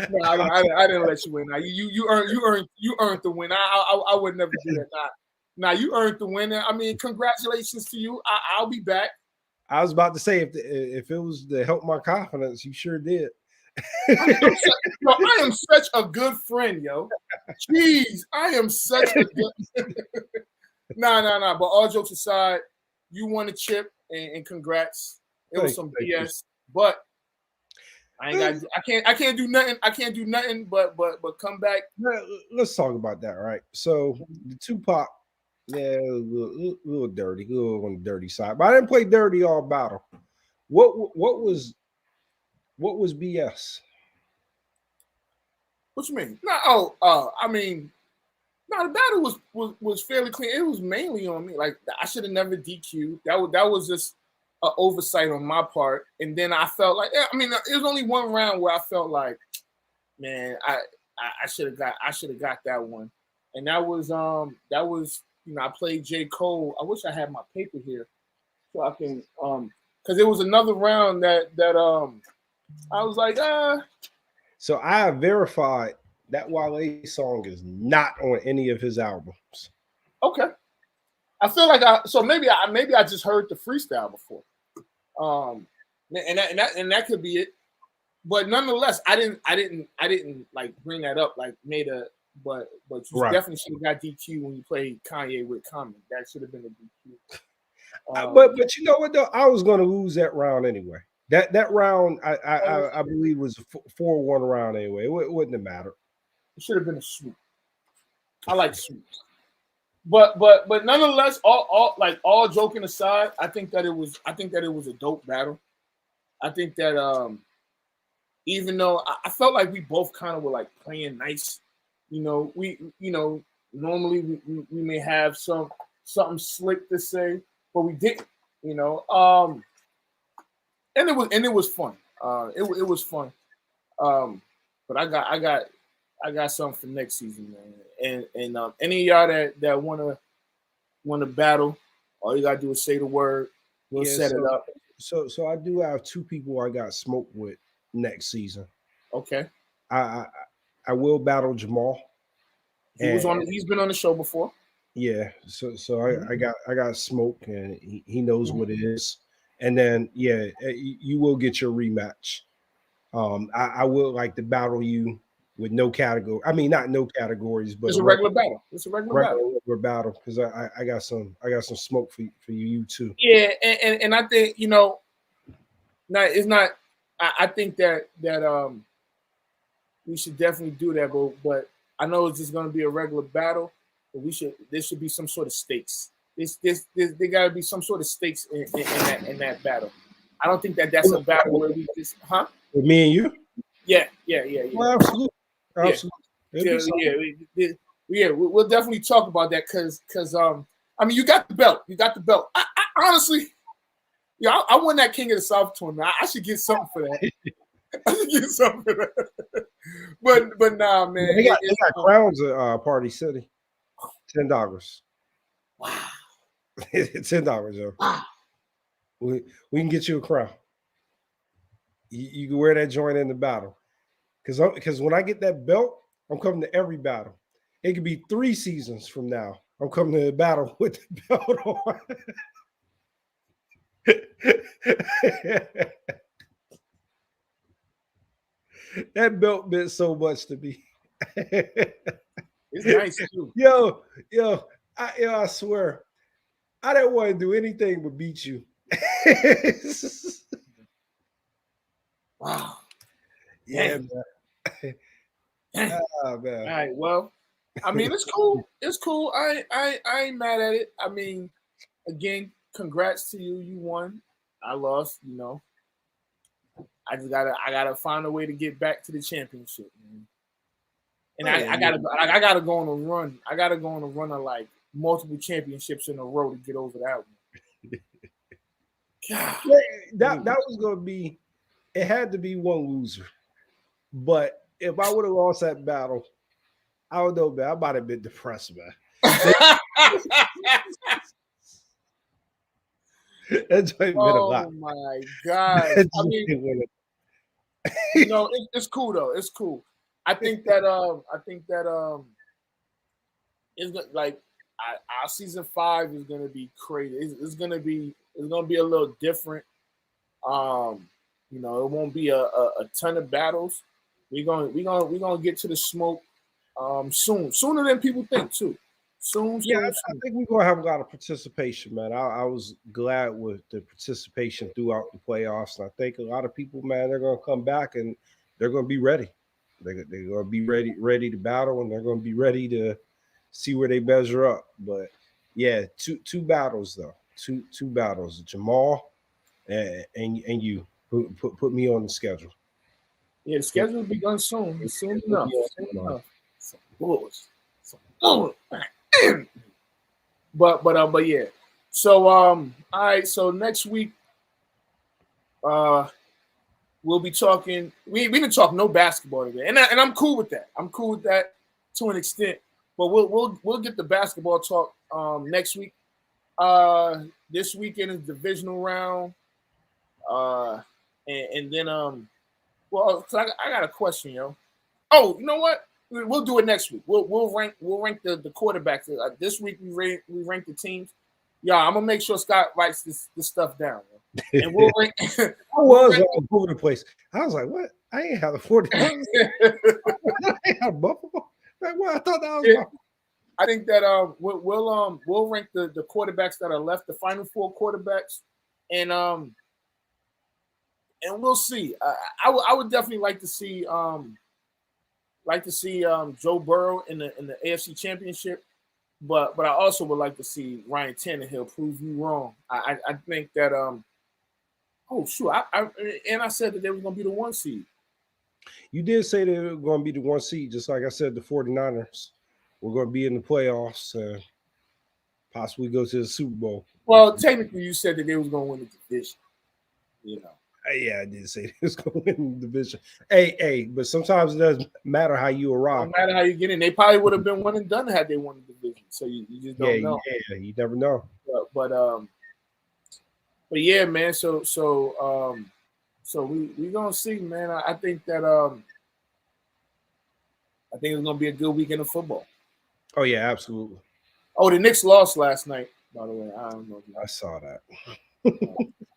No, I didn't let you win. Now you earned the win. I would never do that. Now you earned the win. I mean, congratulations to you. I'll be back. I was about to say if it was to help my confidence, you sure did. I am such a good friend, yo. Jeez, I am such a good. No. But all jokes aside, you won a chip, and congrats. It was some BS, but I can't do nothing. I can't do nothing but come back. Let's talk about that, right? So the Tupac, yeah, a little dirty, a little on the dirty side. But I didn't play dirty all battle. What was BS? What you mean? No, I mean, no, the battle was fairly clean. It was mainly on me. Like, I should have never DQ'd. That was just an oversight on my part. And then I felt like, I mean, it was only one round where I felt like, man, I should have got that one. And that was I played J. Cole. I wish I had my paper here so I can because it was another round that I was like, So I have verified that Wale song is not on any of his albums. Okay. I feel like maybe I just heard the freestyle before. And that could be it. But nonetheless, I didn't like bring that up, like made a you Right. definitely should have got DQ when you played Kanye with Common. That should have been a DQ. But you know what though? I was going to lose that round anyway. That round I believe was a 4-1 round anyway. It wouldn't have mattered. It should have been a sweep. I like sweeps. But nonetheless, all joking aside, I think that it was a dope battle. I think that even though I felt like we both kind of were like playing nice, we normally we may have something slick to say, but we didn't, and it was fun. It was fun. But I got something for next season, man. And any of y'all that wanna battle, all you gotta do is say the word. We'll set it up. So I do have 2 people I got smoked with next season. Okay. I will battle Jamal. He's been on the show before. Yeah. So I got smoke, and he knows what it is. And then you will get your rematch. I will like to battle you with no category. I mean, not no categories, but it's a regular battle. It's a regular battle because I got some smoke for you too. Yeah, and I think it's not. I think that we should definitely do that, but I know it's just going to be a regular battle. But there should be some sort of stakes. There got to be some sort of stakes in that battle. I don't think that's a battle where we just with me and you. Yeah. Well, absolutely. Yeah. We'll definitely talk about that because I mean, you got the belt. I honestly, I won that King of the South tournament. I should get something for that. But nah, man. They got crowns at Party City. $10. Wow. $10, yo. Wow. We can get you a crown. You can wear that joint in the battle. Because when I get that belt, I'm coming to every battle. It could be 3 seasons from now. I'm coming to the battle with the belt on. That belt meant so much to me. It's nice too. Yo, I swear, I didn't want to do anything but beat you. Wow. Yeah, man. Oh, man. All right. Well, I mean, it's cool. It's cool. I ain't mad at it. I mean, again, congrats to you. You won. I lost. I gotta find a way to get back to the championship, man. And I gotta go on a run. I gotta go on a run of like multiple championships in a row to get over that one. God. That was gonna be. It had to be one loser. But if I would have lost that battle, I don't know, man. I might have been depressed, man. Oh my God! I mean, it's cool though. It's cool. I think that it's like our season 5 is gonna be crazy. It's gonna be a little different. It won't be a ton of battles. We're gonna get to the smoke sooner than people think too. Soon. I think we're gonna have a lot of participation, man. I was glad with the participation throughout the playoffs, and I think a lot of people, man, they're gonna come back and they're gonna be ready. They're gonna be ready to battle, and they're gonna be ready to see where they measure up. But yeah, two battles though, two battles. Jamal and you put me on the schedule. Yeah, the schedule will be done soon. Soon enough. But yeah. So all right. So next week, we'll be talking. We didn't talk no basketball today, and I'm cool with that. I'm cool with that to an extent. But we'll get the basketball talk next week. This weekend is divisional round. And then so I got a question, yo. Oh, you know what? We'll do it next week. We'll rank the quarterbacks. This week we rank the teams. Yeah, I'm gonna make sure Scott writes this stuff down. And we'll rank. I was all over the place. I was like, what? I ain't have a 40. I ain't have Buffalo. Well, I thought that was Yeah. I think that we'll rank the quarterbacks that are left, the final 4 quarterbacks, and we'll see. I would definitely like to see Joe Burrow in the AFC Championship, but I also would like to see Ryan Tannehill prove you wrong. I think that oh shoot, I said that they were going to be the 1 seed. You did say they were going to be the 1 seed, just like I said, the 49ers were going to be in the playoffs and possibly go to the Super Bowl. Well, technically, you said that they was going to win the division. You know. Yeah, I did say they was going to win the division. Hey, but sometimes it doesn't matter how you arrive. No matter how you get in, they probably would have been 1 and done had they won the division. So you just don't know. Yeah, you never know. But yeah, man. So we gonna see, man. I think that I think it's gonna be a good weekend of football. Oh yeah, absolutely. Oh, the Knicks lost last night. By the way, I don't know. I saw that.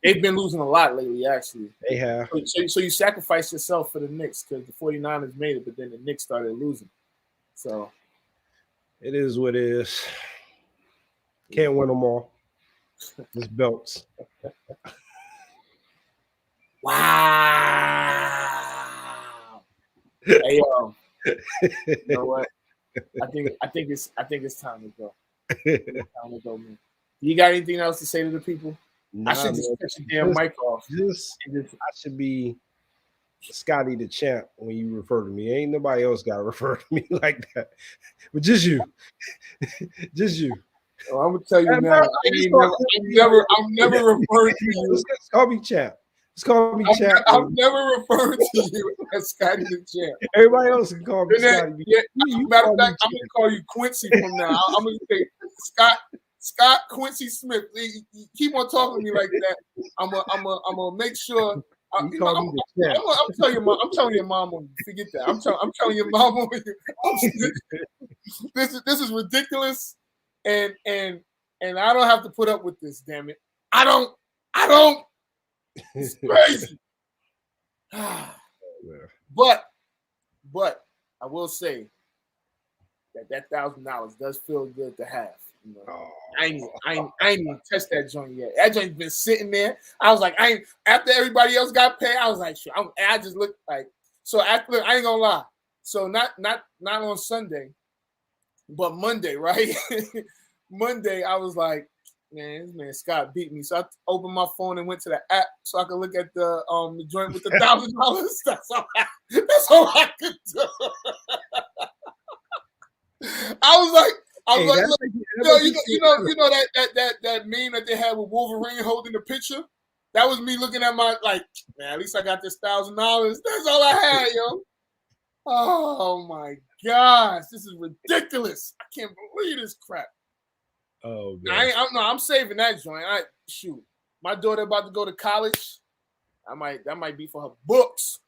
They've been losing a lot lately, actually. They have. So you sacrificed yourself for the Knicks because the 49ers made it, but then the Knicks started losing. So it is what it is. Can't win them all. Just belts. Wow. Hey, you know what? I think it's time to go. It's time to go, man. You got anything else to say to the people? Nah, I should just cut your damn mic off. I should be Scotty the champ when you refer to me. Ain't nobody else got to refer to me like that. But just you. Just you. Oh, I'm gonna tell you now. I'm never referring to you. Let's call me champ. Let's call me champ. I'm never referring to you as Scotty the champ. Everybody else can call me Scotty. Matter of fact, I'm gonna call you Quincy from now. I'm gonna say Scott Quincy Smith. You keep on talking to me like that. I'm gonna make sure. I'm telling your mom. I'm telling your mom. Forget that. I'm telling your mom. This is ridiculous, and I don't have to put up with this. Damn it! I don't. It's crazy. But I will say that $1,000 does feel good to have. You know? I ain't even touched that joint yet. That joint's been sitting there. I was like, after everybody else got paid, I was like, sure. I just looked like so. Look, I ain't gonna lie. So not on Sunday, but Monday, right? Monday, I was like, man, this man Scott beat me. So I opened my phone and went to the app so I could look at the joint with the $1,000. That's all I could do. I was like, look, you know that meme that they had with Wolverine holding the picture? That was me looking at my man, at least I got this $1,000. That's all I had, yo. Oh my gosh, this is ridiculous. I can't believe this crap. Oh man. I'm saving that joint. Shoot. My daughter about to go to college. That might be for her books.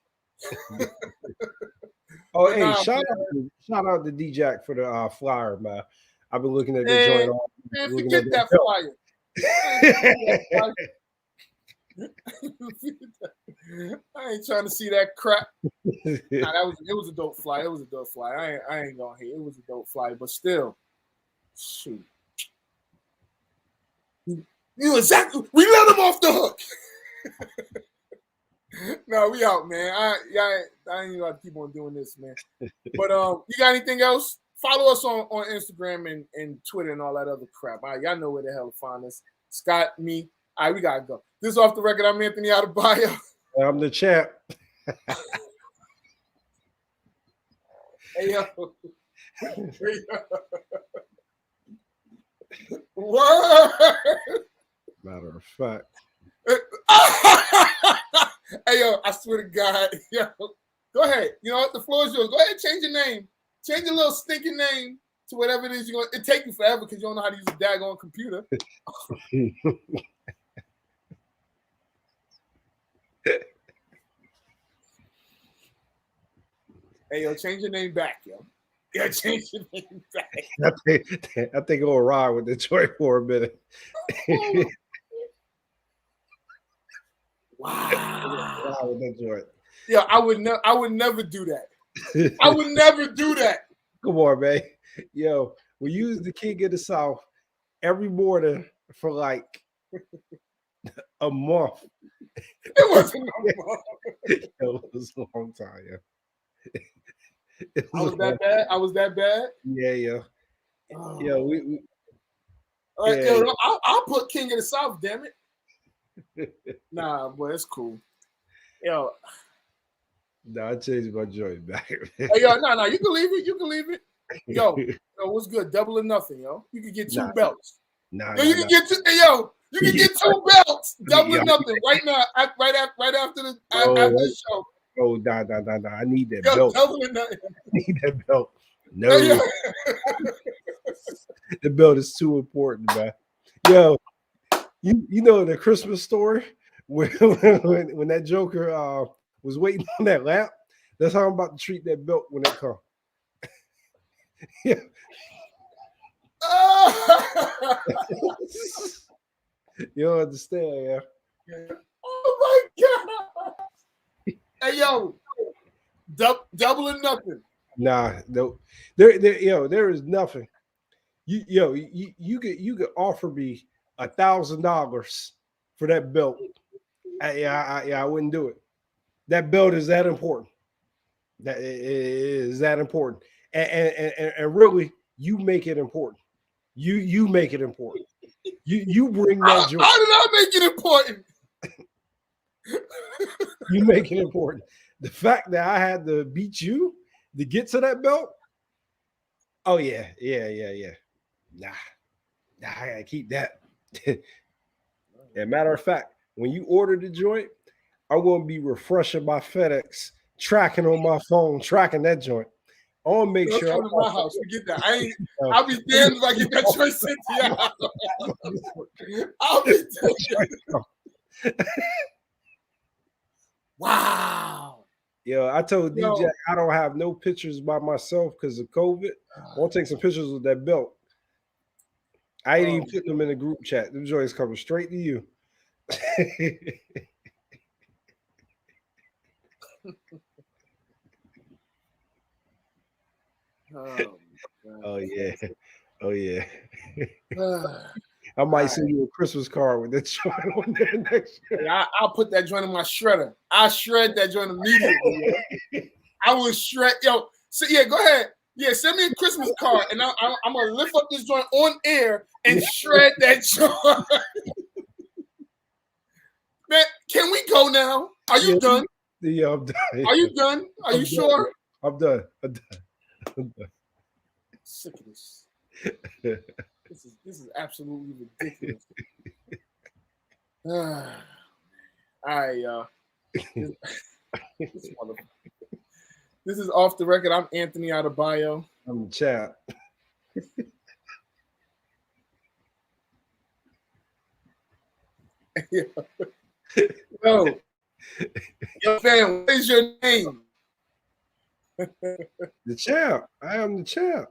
Oh, hey, shout out to D-Jack for the flyer, man. I've been looking at the joint. Man, forget that flyer. I ain't trying to see that crap. It was a dope flyer. It was a dope flyer. I ain't gonna hate. It was a dope flyer, but still, shoot. You exactly. We let him off the hook. No, we out, man. I ain't gonna keep on doing this, man. But you got anything else? Follow us on Instagram and Twitter and all that other crap. All right, y'all know where the hell to find us. Scott, me. All right, we gotta go. This is Off the Record. I'm Anthony Adebayo. I'm the champ. Hey, yo. Word. Matter of fact. Hey, yo, I swear to God. Yo, go ahead. You know what? The floor is yours. Go ahead and change your name. Change your little stinking name to whatever it is you're going to. It take you forever because you don't know how to use a daggone computer. Hey, yo, change your name back, yo. Yeah, change your name back. I think it'll ride with Detroit for a minute. Wow. Yeah, I would never do that. I would never do that. Come on, man. Yo, we use the King of the South every morning for like a month. It wasn't no more. Yo, it was a long time, yeah. I was that bad. I was that bad. Yeah, yeah. Oh. Yeah, we Yo, yeah. I'll put King of the South. Damn it. Nah, boy, it's cool. Yo, No, I changed my joint back. hey, yo, no, you can leave it. You can leave it. Yo, what's good? Double or nothing, yo. You can get two belts. Nah, Yo, you can get two. Hey, yo, you can get two belts. Double or nothing right now. Right after the show. Oh, nah. I need that Yo, belt. double or nothing. I need that belt. No, Hey, yo. the belt is too important, man. Yo, you know the Christmas story when that Joker was waiting on that lap. That's how I'm about to treat that belt when it comes. Yeah. You don't understand, yeah. Oh my god! Hey yo, double or nothing. Nah, no, there is nothing. You could offer me $1,000 for that belt. I wouldn't do it. That belt is that important. That is that important, and really, you make it important. You make it important. You bring that joy. How did I make it important? You make it important. The fact that I had to beat you to get to that belt. Oh yeah. Nah, I gotta keep that. As a matter of fact, when you order the joint, I'm gonna be refreshing my FedEx, tracking on my phone, tracking that joint. I want to make Don't sure. come to my house. Forget that. I'll be damned if I get that joint sent to you. I'll be damned. Wow. Yo, I told DJ I don't have no pictures by myself because of COVID. I'll take some pictures with that belt. I ain't even putting them in the group chat. Them joints coming straight to you. Oh yeah. I might send you a Christmas card with that joint on there next year. I'll put that joint in my shredder. I'll shred that joint immediately. I will shred. Yo, so yeah, go ahead. Yeah, send me a Christmas card, and I'm gonna lift up this joint on air and shred that joint. Man, can we go now? Are you done? Yeah, I'm done. Are you done? Are you sure? I'm done. Sick of this. This is absolutely ridiculous. All right, y'all. This is Off the Record. I'm Anthony Adebayo. I'm the chap. Yo, fam, what is your name? The champ. I am the champ.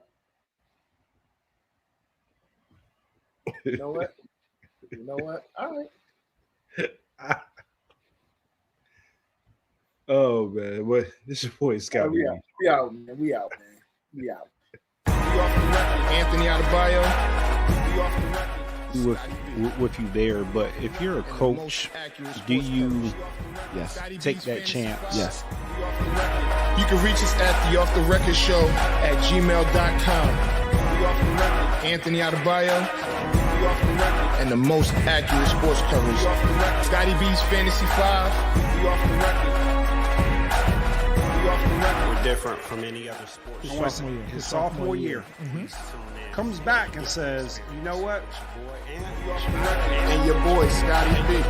You know what? All right. Oh man, what this your boy Scott. We out, man. We out. Anthony Adebayo. With you there, but if you're a coach, do you take that chance? Yes. You can reach us at the Off the Record Show at gmail.com. Anthony Adebayo and the most accurate sports coverage. Scotty B's Fantasy 5. We're different from any other sport. His sophomore year. Comes back and says, you know what? And your boy, Scotty B.